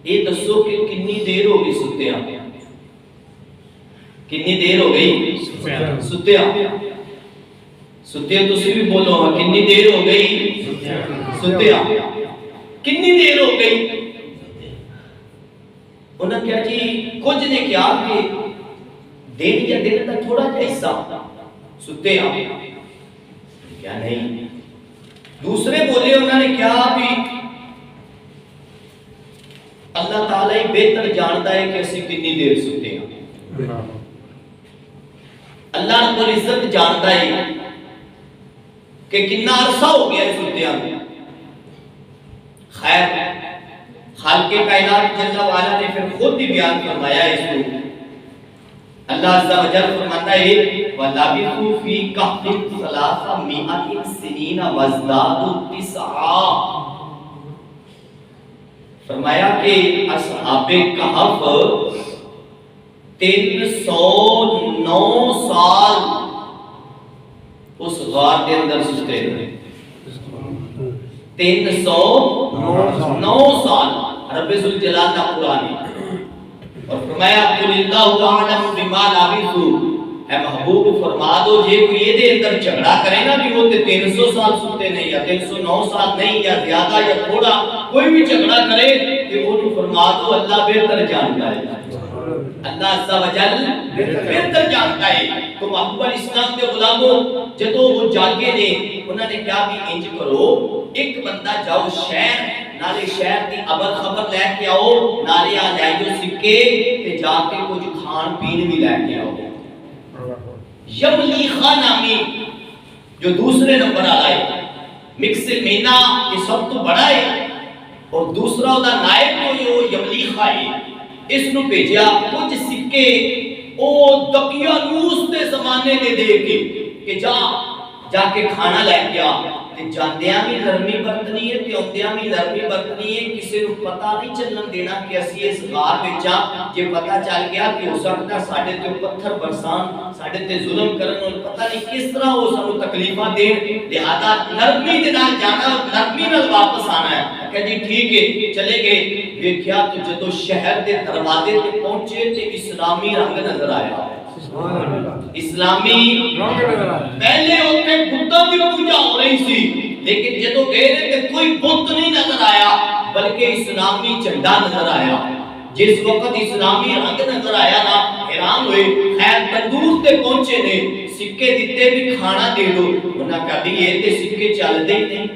یہ دسو کہ کنی دیر ہو گئی ستیا, کنی دیر ہو گئی ستیا. ستیا تسی بھی بولو ہاں, کنی دیر ہو گئی ستیا, کنی دیر ہو گئی. انہوں نے کہا جی کچھ نے کیا کہ دن یا دن کا تھوڑا جا حصہ ستے ہیں. کیا نہیں. دوسرے بولے انہوں نے کیا بھی اللہ تعالیٰ ہی بہتر جانتا ہے کہ اسی کتنی دیر ستے ہیں. اللہ رب العزت جانتا ہے کہ کتنا عرصہ ہو گیا ہے ستے ہیں. خیر خالق کائنات جل وعلا نے پھر خود ہی بیان فرمایا اس کو. اللہ عز و جل فرماتا ہے وَلَبِثُوا فِي كَهْفٍ 300 سِنِينَ وَازْدَادُوا 9. فرمایا کہ اصحاب کہف 309 سال اس غار کے اندر ستے رہے. 309 سال رب ذوالجلال کا قرآن ہے. اور فرمایا قُلِ اللَّهُ أَعْلَمُ بِمَا لَبِثُوا, اے محبوب فرما دو جے کوئی یہ دے اندر جھگڑا کرے نا بھی وہ 300 سال ستے نہیں یا 309 سال نہیں یا زیادہ یا تھوڑا, کوئی بھی جھگڑا کرے کہ وہ فرما دو اللہ بہتر جانتا ہے. اللہ عز و جل بہتر جانتا ہے. تو محبوب اسلام کے غلاموں جدو وہ جاگے نے انہوں نے کیا بھی انج کرو, ایک بندہ جاؤ شہر نالے شہر کی ابر خبر لے کے آؤ, نالے آ جائیو سکے تے جا کے کچھ کھان پین بھی لے کے آؤ. یملیخا نامی جو دوسرے نمبر آئے, مکسل مینا یہ سب تو بڑا ہے اور دوسرا دا نائب کو یہ یملیخا ہے. اس نو بھیجیا کچھ سکے او دقیانوس دے زمانے دے دے کے جا کے کھانا لے کے آ. جاندیاں بھی نرمی برتنی ہے تے اوندیاں بھی نرمی برتنی ہے. کسی نو پتہ نہیں چلن دینا کہ اسی اس غار وچ آ. جے پتہ چل گیا کہ ہو سکتا ساڈے تے پتھر برسان, ساڈے تے ظلم کرن, اور پتہ نہیں کس طرح وہ سانو تکلیفاں دین. لہذا نرمی دے نال جانا اور نرمی نال واپس آنا ہے. کہ جی ٹھیک ہے چلے گئے. دیکھیا تو جدو شہر دے دروازے تے پہنچے تے اسلامی رنگ نظر آیا. اسلامی پہلے اوتے بتاں دی پوجا ہو رہی سی لیکن جدو گئے تے کوئی بت نہیں نظر آیا بلکہ اسلامی جھنڈا نظر آیا. جس وقت اسلامی رنگ نظر آیا نا حیران ہوئے. خیر تندور تے پہنچے نے, سکے دیتے بھی کھانا دے دو. انہاں کہا بھی یہ تے سکے چل دے نہیں,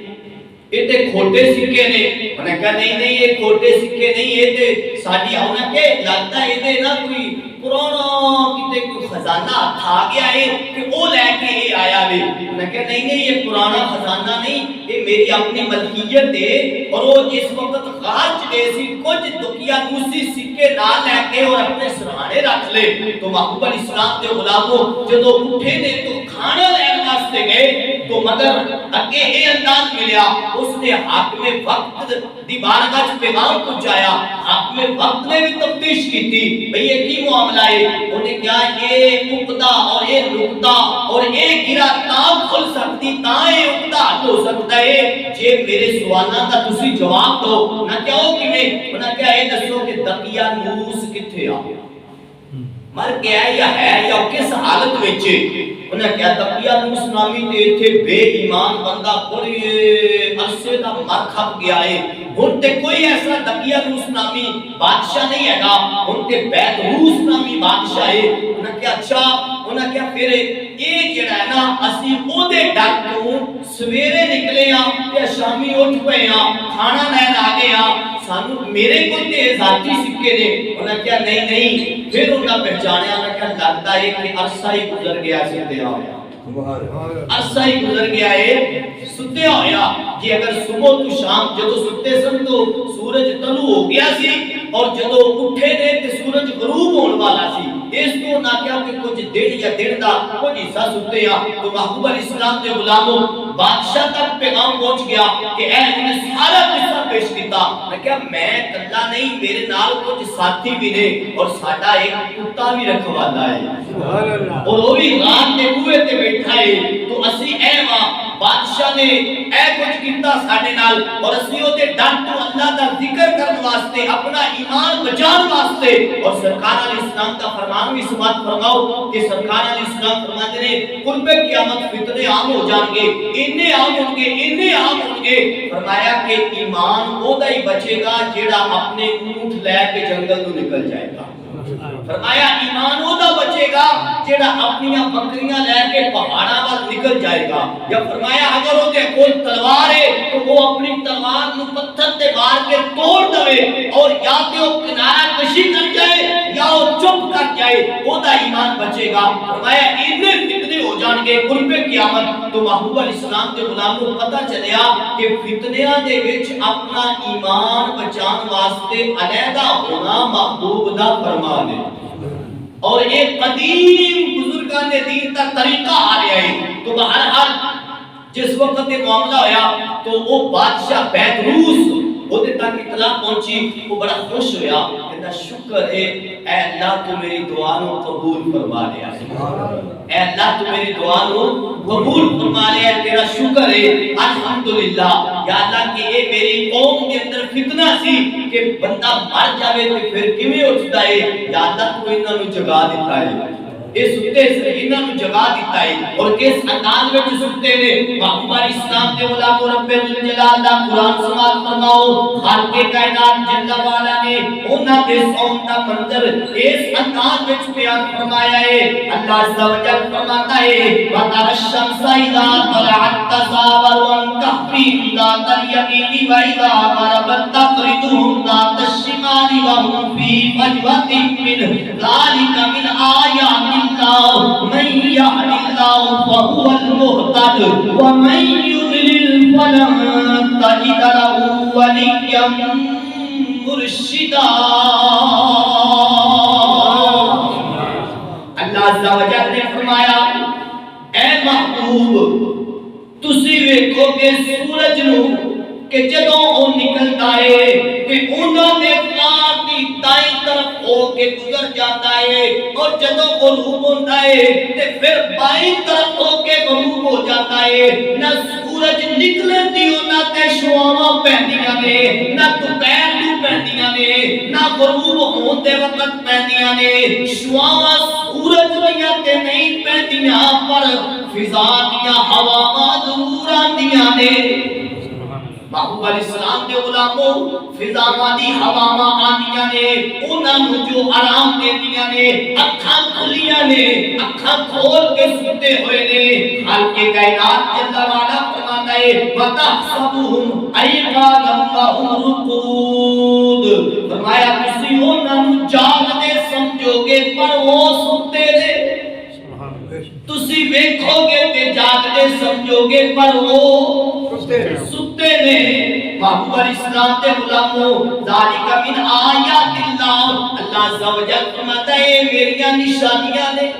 یہ تے کھوٹے سکے نے. انہاں کہا نہیں یہ کھوٹے سکے نہیں, یہ تے ساڈی انہاں کہ لگتا ہے یہ نا کوئی پرانا کتے کوئی خزانہ کھا گیا ہے کہ وہ لے کے یہ آیا ہے. انہوں نے کہا نہیں یہ پرانا خزانہ نہیں, یہ میری اپنی ملکیت ہے. اور وہ جس وقت غار چ گئے سی کچھ دقیانوسی سکے نال لے کے اور اپنے سرہانے رکھ لے تو محبوب علیہ السلام دے غلاموں جدو اٹھے نے تو کھانا لین واسطے گئے تو مگر اگے یہ انداز ملیا اس نے حاکم وقت دی بارگاہ چ پیغام پہنچایا حاکم وقت نے بھی تفتیش کی تھی بھئی یہ کی معاملہ ہے انہیں کیا یہ عقدہ اور یہ نقطہ اور یہ گرا تاں کھل سکتی تاں یہ عقدہ حل ہو سکتا ہے جے میرے سوالاں دا تسی جواب دو نہ کہو کہ میں انہاں کیا یہ دسو کہ دقیانوس کتھے آ مر گیا ہے یا کس حالت وچ انہاں کیا دقیانوس نامی تے ایتھے بے ایمان بندہ پورے عرصے دا مر کھپ گیا ہے ہن تے کوئی ایسا دقیانوس نامی بادشاہ نہیں ہے گا ہن تے بیدروس نامی بادشاہ ہے انہاں کیا اچھا انہاں کیا پھر یہ جڑا ہے نا اسی او دے ڈر تو سویرے نکلے ہاں تے شامی اٹھ پئے ہاں کھانا لین آ گئے ہاں سانو میرے کو تے ذاتی سکے نے انہاں کیا نہیں پھر انہاں پہچانیا انہاں کیا لگتا ہے کہ عرصہ ہی گزر گیا ستیا ہویا عرصہ ہی گزر گیا ہے ستیا ہویا کہ اگر صبح تو شام جدو ستے سن تو سورج طلوع ہو گیا سی اور جدو اٹھے نے تے سورج غروب ہونے والا سی اس کو نہ کیا کہ کچھ دن یا دن دا کچھ حصہ ستے یا تو محبوب علیہ السلام دے غلاموں بادشاہ تک پیغام پہنچ گیا کہ اے انہیں سارا قصہ پیش کیتا میں کیا میں کلا نہیں میرے نال کچھ ساتھی بھی نے اور ساڈا ایک کتا بھی رکھوالا ہے اور وہ بھی رات کے کوئے تے بیٹھا ہے تو اسی اے ماں بادشاہ نے اے کچھ کیتا ساڈے نال اور اسی او دے ڈر تو اللہ دا ذکر کرن واسطے اپنا ایمان بچان واسطے اور سرکار علیہ السلام کا فرمان بھی سماعت فرماؤ کہ سرکار علیہ السلام فرماتے نے قرب قیامت فتنے عام ہو جان گے انہیں عام ہوں گے فرمایا کہ ایمان او دا ہی بچے گا جیڑا اپنے اونٹ لے کے جنگل تو نکل جائے گا فرمایا ایمان او دا بچے گا جیڑا اپنی بکریاں لے کے پہاڑاں پر نکل جائے گا یا فرمایا اگر وہ دے کوئی تلوار ہے تو وہ اپنی تلوار نو پتھر تے مار کے توڑ دے اور یا تے وہ کنارہ کشی کر جائے یا وہ چپ کر جائے وہ دا ایمان بچے گا فرمایا اتنے فتنے ہو جان گے قرب قیامت تو محبوب علیہ السلام کے غلام کو پتہ چلیا کہ فتنیاں دے وچ اپنا ایمان بچان واسطے علیحدہ ہونا محبوب دا فرمان ہے اور ایک قدیم بزرگان دین کا طریقہ آ رہا ہے تو بہرحال جس وقت یہ معاملہ ہویا تو وہ بادشاہ بیدروس وہ تک اطلاع پہنچی وہ بڑا خوش ہویا کہتا شکر ہے اے اللہ تو میری دعا نو قبول فرما لیا اے اللہ تو میری دعا نو قبول فرما لیا تیرا شکر ہے الحمدللہ یا اللہ کہ یہ میری قوم کے اندر فتنہ سی کہ بندہ مر جاوے تو پھر کیویں اٹھدا ہے یا اللہ تو انہاں نو جگا دیتا ہے اس ستے سے انہاں نو جگا دیتا ہے اور کس انداز وچ ستے نے محبوب علیہ السلام دے غلام رب الجلال دا قرآن سماعت فرماؤ خالق کائنات جل والا نے انہاں دے سون دا منظر اس انداز وچ بیان فرمایا ہے اللہ عز و جل فرماتا ہے وَتَرَى الشَّمْسَ إِذَا طَلَعَتْ تَزَاوَرُ عَنْ كَهْفِهِمْ ذَاتَ الْيَمِينِ وَإِذَا غَرَبَتْ تَقْرِضُهُمْ ذَاتَ الشِّمَالِ وَهُمْ فِي فَجْوَةٍ مِّنْهُ ذَلِكَ مِنْ آيَاتِ من يهد الله فهو المهتد ومن يضلل فلن تجد له وليا مرشدا اللہ عز و جل نے فرمایا اے محبوب تسی ویکھو گے سورج نو کہ جدوں او نکلدا ہے کہ انہاں دے پار دی دائیں طرف ہو کے گزر جاتا ہے اور جدوں غروب ہوندا ہے تے پھر بائیں طرف ہو کے غروب ہو جاتا ہے نہ سورج نکلن دی انہاں تے شعاواں پیندیاں نے نہ دوپہر نوں پیندیاں نے نہ غروب ہون دے وقت پیندیاں نے شعاواں سورج دیاں تے نہیں پیندیاں پر فضا دیاں ہواواں ضرور آندیاں نے محبوب علیہ السلام دے غلاموں فضاواں دی ہواواں آندیاں نے انہاں نوں جو آرام دیندیاں نے اکھاں کھلیاں نے اکھاں کھول کے ستے ہوئے نے خالق کائنات جل والا فرماتا ہے وَتَحْسَبُهُمْ أَيْقَاظًا وَهُمْ رُقُودٌ فرمایا تسی انہاں نوں جاگدے سمجھو گے پر وہ ستے نے تسی ویکھو گے تے جاگدے سمجھو گے پر وہ ستے نے محبوب علیہ السلام دے غلاموں ذالک من آیات اللہ اللہ عز و جل فرماتا ہے میریاں نشانیاں نے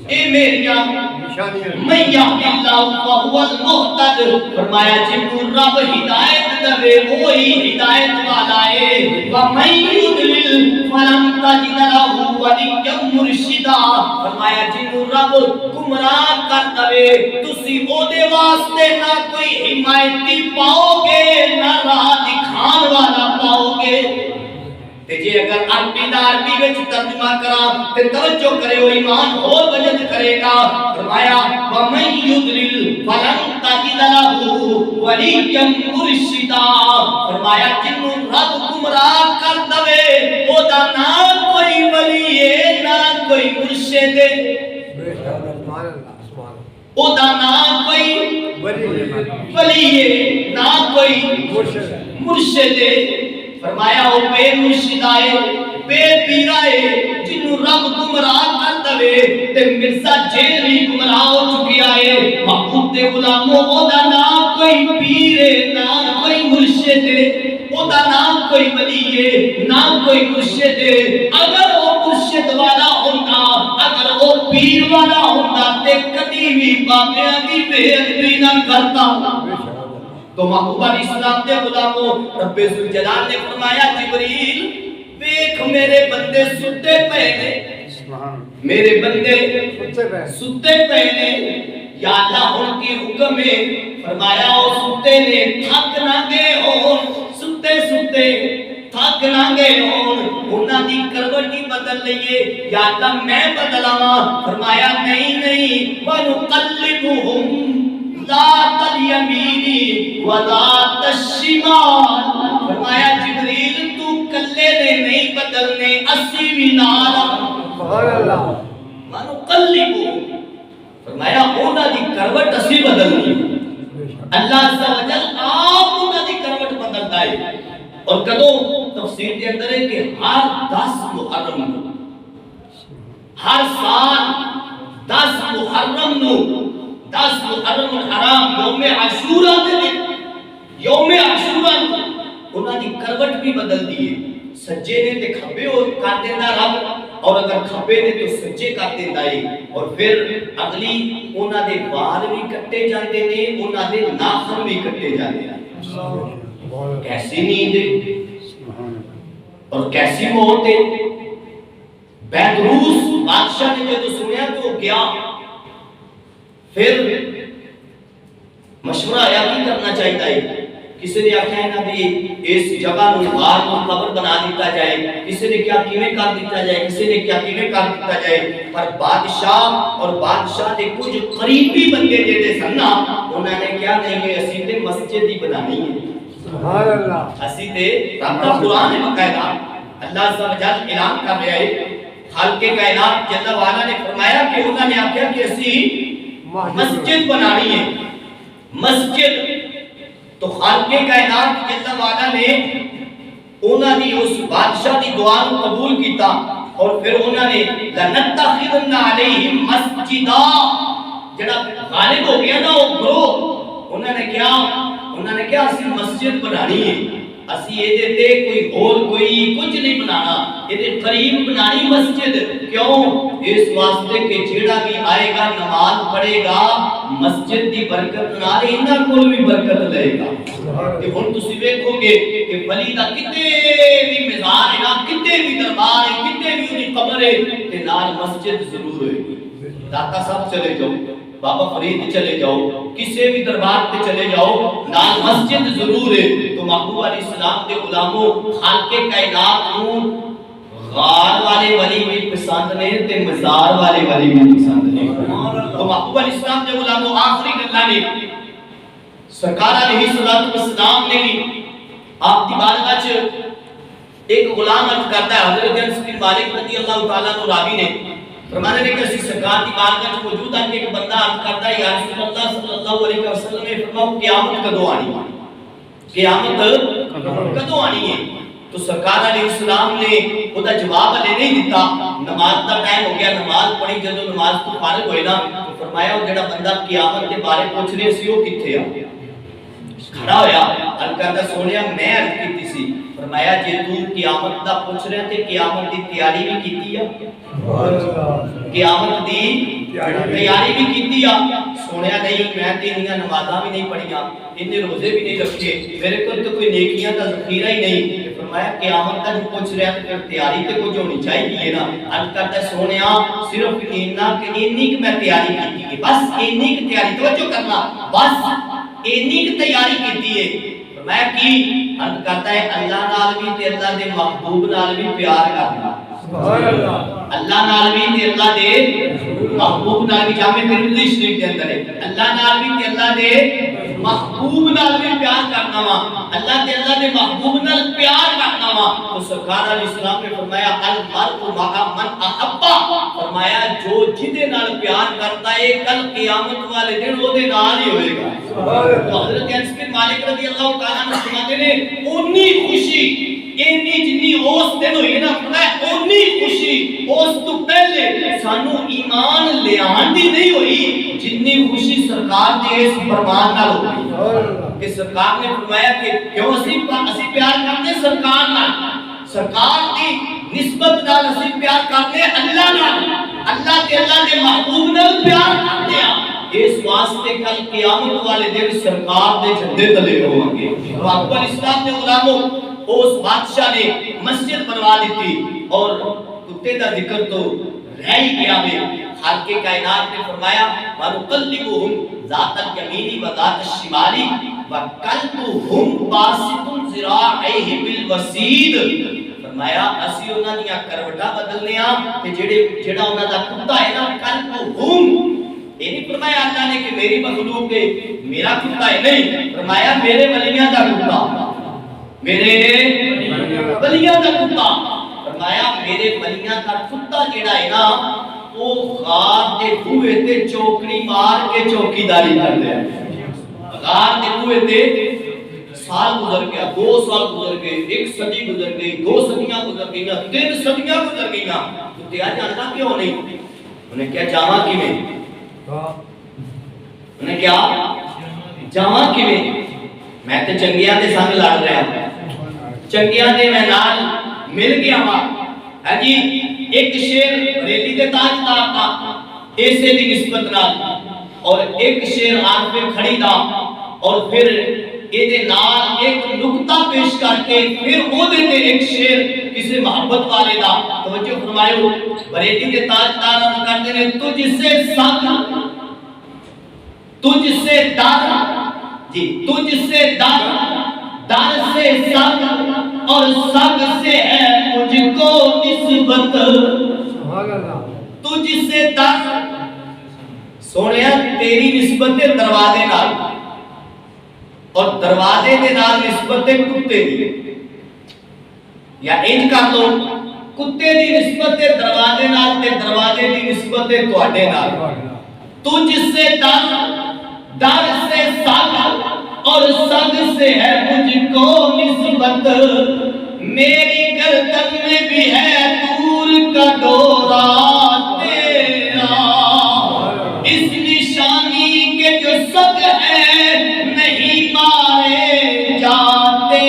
اے میریاں نشانیاں میں یہد اللہ فہو المہتد فرمایا جن رب ہدایت دے وہی ہدایت والا ہے ومن یضلل فلن تجد له ولیا مرشدا فرمایا جن رب گمراہ کر دے تسی او دے واسطے نہ کوئی حمایتی پاؤ گے نہ راہ دکھان والا پاؤ گے تے جے اگر عربی وچ ترجمہ کرا تے توجہ کرے او ایمان اور وجد کرے گا فرمایا ومن یضلل فلن تجد له ولیا مرشدا فرمایا جن رب گمراہ کر دے او دا نہ کوئی ولی ہے نہ کوئی مرشد ہے او دا نہ کوئی ولی ہے نہ کوئی مرشد ہے فرمایا او بے مرشد آئے بے پیر آئے جنہوں رب گمراہ کر دے تے مرزا جیل بھی گمراہ ہو چکی آئے محبوب دے غلاموں او دا نہ کوئی پیر ہے نہ کوئی مرشد ہے او دا نہ کوئی ولی ہے نہ کوئی مرشد ہے اگر او مرشد والا ہوتا اگر او پیر والا ہوتا تے کدی بھی بابیاں دی بے ادبی نہ کرتا تو محبوب علیہ السلام دے غلاموں رب ذوالجلال نے فرمایا جبریل دیکھ میرے بندے ستے پے نے میرے بندے ستے پے نے یا اللہ ان کی حکم ہے فرمایا او ستے نے تھک نہ گئے ہون ستے ستے تھک نہ گئے ہون انہاں دی کروٹی بدل لئیے یا اللہ میں بدلاواں فرمایا نہیں نہیں وَنُقَلِّبُهُمْ ذات الیمینی و ذات الشمال فرمایا جبریل تو کلے نے نہیں بدلنے اسی بھی نالا سبحان اللہ مانو قلبو فرمایا اونا دی کروٹ اسی بدلنی اللہ عز و جل آپ اونا دی کروٹ بدلتا ہے اور کدو تفسیر کے اندر ہے کہ ہر 10 محرم ہر سال 10 محرم نو 10 محرم الحرام یوم عاشورہ دے دن یوم عاشورہ انہاں دی کروٹ بھی بدل دیئے سجے نے تے کھبے ہو کر دیندہ رب اور اگر کھبے نے تو سجے کر دیندہ ہے اور پھر اگلی انہاں دے وال بھی کٹے جاندے نے انہاں دے ناخن بھی کٹے جاندے ہیں کیسی نیند ہے اور کیسی موت ہے بیدروس بادشاہ نے جو سنیا تو گیا پھر مشورہ آیا کی کرنا چاہتا ہے کسی نے آکھا ہے نبی اس جگہ نوار کو قبر بنا دیتا جائے کسی نے کیا کیویں کر دیتا جائے کسی نے کیا کیویں کر دیتا جائے پر بادشاہ اور بادشاہ دے کچھ قریبی بندے جیڑے سننا انہوں نے کیا نہیں ہے اسی تے مسجد ہی بنانی ہے سبحان اللہ اسی تے رب کا قرآن ہے باقاعدہ اللہ عز و جل اعلان کر رہا ہے خالق کائنات جل وعلا نے فرمایا کہ انہوں نے آکھا کہ اسی مسجد بنانی ہے مسجد تو خالق کائنات جل وعلا نے انہوں نے اس بادشاہ دی دعا کو قبول کیتا اور پھر انہوں نے لَنَتَّخِذَنَّ عَلَيْهِمْ مَسْجِدًا جڑا غالب ہو گیا نا وہ گروہ انہوں نے کیا اسی مسجد بنانی ہے اسی یہ دیتے کوئی اور کوئی کچھ نہیں بنانا یہ دے قریب بنانی مسجد کیوں اس واسطے کہ جیڑا بھی آئے گا نماز پڑھے گا مسجد دی برکت نہ لے انہاں کول بھی برکت لے گا کہ ہن تسی ویکھو گے کہ ولی دا کتے بھی مزار ہے نا کتے بھی دربار ہے کتے بھی اودی قبر ہے تے نال مسجد ضرور ہے داتا صاحب چلے جاؤ بابا فرید چلے جاؤ کسی بھی دربار تے چلے جاؤ نال مسجد ضرور ہے تو محبوب علیہ السلام کے غلاموں خالق کائنات نو غار والے ولی بھی پسند نے تے مزار والے ولی بھی پسند نے تو محبوب علیہ السلام کے غلاموں آخری اللہ نے سرکار علیہ السلام نے آپ دی بارگاہ وچ ایک غلام عرض کرتا ہے حضرت انس بن مالک رضی اللہ تعالیٰ عنہ راوی نے فرمانے نے کہ اسی سرکار کی بارگاہ میں موجود ہے کہ ایک بندہ عرض کرتا ہے یا رسول اللہ صلی اللہ علیہ وسلم نے فرمایا قیامت کدو آنی ہے قیامت کدو آنی ہے تو سرکار علیہ السلام نے وہ دا جواب لے نہیں دیتا نماز دا ٹائم ہو گیا نماز پڑھی جدو نماز تو فارغ ہوئے نا تو فرمایا وہ جڑا بندہ قیامت کے بارے پوچھ رہے سی وہ کتھے آ کھڑا ہویا عرض کرتا سونیا میں عرض کیتی سی فرمایا جے تو قیامت دا پوچھ رہے تے قیامت دی تیاری بھی کیتی ہے قیامت دی تیاری بھی کیتی ہے سونیا نہیں میں تینیاں نمازاں بھی نہیں پڑھیاں اتنے روزے بھی نہیں رکھے میرے کو تو کوئی نیکیاں کا ذخیرہ ہی نہیں فرمایا قیامت کا جو پوچھ رہا تو تیاری تے کچھ ہونی چاہیے نا عرض کرتا سونیا صرف اتنا کہ اتنی کہ میں تیاری کیتی ہے بس اتنی کہ تیاری توجہ کرنا بس اتنی کہ تیاری کیتی ہے میں کی عرض کرتا ہے اللہ نال بھی تے اللہ دے محبوب نال بھی پیار کرنا سبحان اللہ اللہ نال بھی تے اللہ دے محبوب نال بھی جامع ترمذی شریف دے اندر ہے اللہ نال بھی تے اللہ دے محبوب نال بھی پیار کرنا وا اللہ تے اللہ دے محبوب نال پیار کرنا وا تو سرکار علیہ السلام نے فرمایا المرء مع من احب فرمایا جو جدے نال پیار کرتا ہے کل قیامت والے دن او دے نال ہی ہوئے گا تو حضرت انس بن مالک رضی اللہ تعالیٰ عنہ فرماتے ہیں اونی خوشی اینی جنی اس دن ہوئی نا فرمایا اونی خوشی اس تو پہلے سانو ایمان لے آندی نہیں ہوئی جنی خوشی سرکار دے اس فرمان نال ہوئی کہ سرکار نے فرمایا کہ کیوں اسی پیار کرتے سرکار نال سرکار دی نسبت نال اسی پیار کرتے اللہ نال اللہ تے اللہ دے محبوب نال پیار کرتے ہیں اس واسطے کل قیامت والے دن سرکار دے جھنڈے تلے ہوں گے تو اکبر اسلام نے غلاموں اس بادشاہ نے مسجد بنوا دیتی اور کتے دا ذکر تو رہ ہی گیا میں خالق کائنات نے فرمایا وَنُقَلِّبُهُمْ ذَاتَ الْيَمِينِ وَذَاتَ الشِّمَالِ وَقَلْبُهُمْ بَاسِطٌ ذِرَاعَيْهِ بِالْوَسِيدِ فرمایا اسی انہاں دیاں کروٹاں بدلنے ہاں تے جڑا انہاں دا کتا ہے نا قلبُهُمْ یہ نہیں فرمایا اللہ نے کہ میری مخلوق ہے میرا کتا ہے نہیں فرمایا میرے ولیاں دا کتا میرے ولیاں دا کتا فرمایا میرے ولیاں دا کتا جڑا ہے نا وہ غار دے بوئے تے چوکڑی مار کے چوکیداری کر دے غار دے بوئے تے سال گزر گیا 2 سال گزر گئے 1 صدی گزر گئی 2 صدیاں گزر گئیں 3 صدیاں گزر گئیں تو تیار جانتا کیوں نہیں انہیں کیا جاواں کیویں انہیں کیا جاواں کیویں میں تے چنگیاں دے سنگ لڑ رہا چنگیاں دے میں نال مل گیا وا ہاں جی ایک شیر بریلی دے تاجدار دا ایسے دی نسبت نال اور ایک شیر آن پہ کھڑی دا اور پھر ایدے نال ایک نکتہ پیش کر کے پھر او دے تے ایک شیر کسی محبت والے دا توجہ فرمائیو بریلی دے تاجدار ہم کرتے ہیں تجھ سے سنگ تجھ سے در جی تجھ سے در سے سنگ اور سنگ سے ہے مجھ کو نسبت تجھ سے در سونیا تیری نسبت دروازے نال اور دروازے دے نال نسبت کتے دی یا انج کر لو کتے دی نسبت دروازے نال تے دروازے دی نسبت تواڈے نال تجھ سے در سے سنگ اور سنگ سے ہے مجھ کو نسبت میری گردن میں بھی ہے دور کا ڈورا تیرا اس نشانی کے جو سگ ہے نہیں مارے جاتے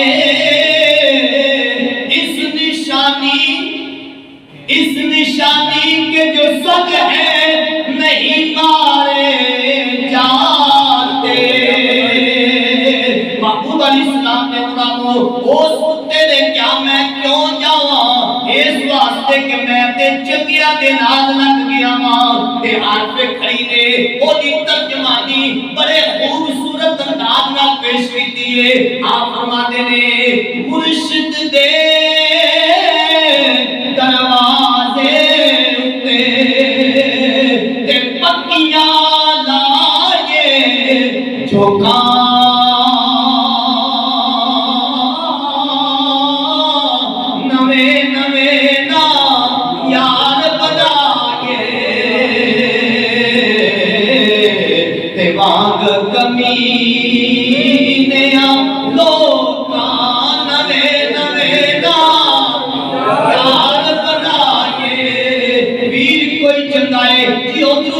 اس نشانی کے جو سگ ہے نہیں مارے جاتے محبوب علیہ السلام نے فرمایا اس کتے دے کیا میں کیوں جاواں اس واسطے کہ میں تے چنگیاں دے نال لگ گیا ماں تے ہاتھ پہ کھڑی نے او دی ترجمانی بڑے خوبصورت انداز نال پیش کیتی ہے آپ فرماتے نے مرشد دے دروازے تے تے پکیاں لائے جھوکا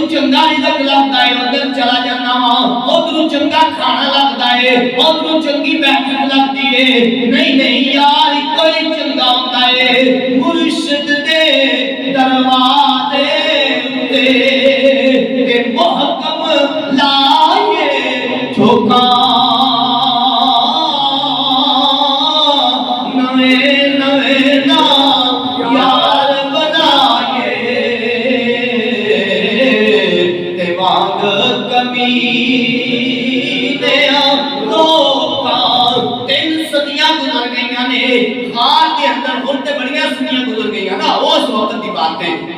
چنگا رزق لگتا ہے ادھر چلا جانا وا ادھر چنگا کھانا لگتا ہے اور وہ چنگی بیٹھک لگتی ہے، نہیں نہیں یار کوئی چنگا ہوتا ہے مرشد دے دروازے تے محکم لائے جھوکا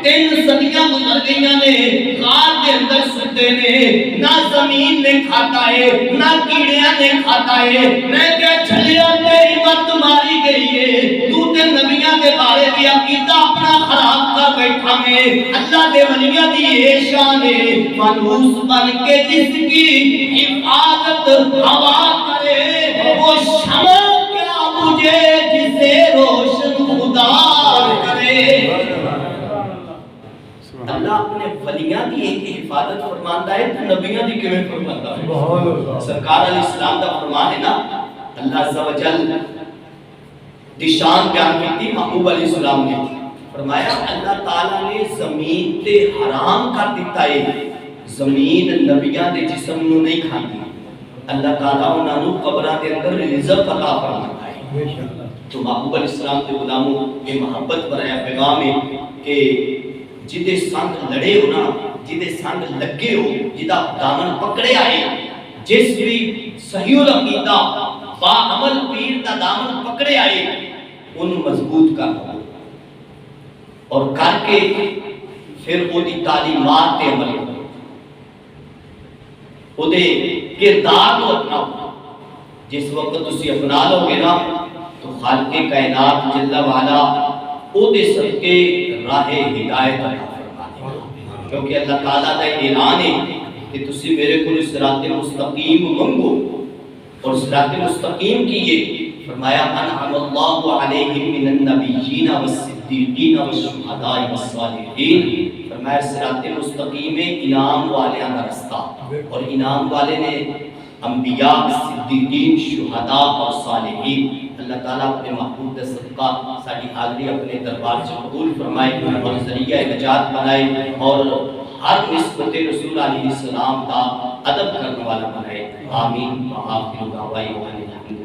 تین صدیاں گزر گئیاں نے غار کے اندر ستے نے، نہ زمین نے کھاتا ہے نہ کیڑیاں نے کھاتا ہے، میں کیا چھلیا تیری مت ماری گئی ہے، تو تے نبیاں کے بارے بھی عقیدہ اپنا خراب کر بیٹھا میں، اللہ دے ولیاں دی یہ شان ہے فانوس بن کے جس کی حفاظت ہوا کرے وہ شمع کیا مجھے جسے روشن خدا کرے۔ اللہ اپنے ولیاں دی ایک حفاظت فرماندا ہے تو نبیاں دی کیویں فرماندا ہے؟ سرکار علیہ السلام دا فرمان ہے نا، اللہ عز و جل دی شان بیان کیتی محبوب علیہ السلام نے، فرمایا اللہ تعالیٰ نے زمین تے حرام کر دیتا ہے، زمین نبیاں دے جسم نو نہیں کھاندی، اللہ تعالیٰ انہاں نو قبراں دے اندر رزق عطا فرماتا ہے۔ تو محبوب علیہ السلام کے غلاموں یہ محبت بھرا پیغام ہے کہ جدے سنگ لڑے ہو نا، جدے سنگ لگے ہو، جدا دامن پکڑے آئے، جس بھی صحیح العقیدہ با عمل پیر دا دامن پکڑے آئے ان مضبوط کر اور کر کے پھر وہ دی تعلیمات تے عمل کرو، وہ دے کردار کو اپناؤ۔ جس وقت تسی اپنا لو گے نا تو خالق کائنات جل وعلا او دے صدقے راہ ہدایت عطا فرما دے، کیونکہ اللہ تعالیٰ دا اعلان ہے کہ تسی میرے کو صراط مستقیم منگو، اور صراط مستقیم کی یہ فرمایا انعم اللہ علیہم من النبیین والصدیقین والشہداء والصالحین، فرمایا صراط مستقیم انعام والے کا رستہ، اور انعام والے نے انبیاء، صدیقین، شہداء اور صالحین۔ اللہ تعالیٰ اپنے محبوب کا صدقہ ساری حاضری اپنے دربار سے قبول فرمائے اور ذریعہ نجات بنائے، اور ہر نسبت رسول علیہ السلام کا ادب کرنے والا بنائے، آمین۔ وآخر دعوانا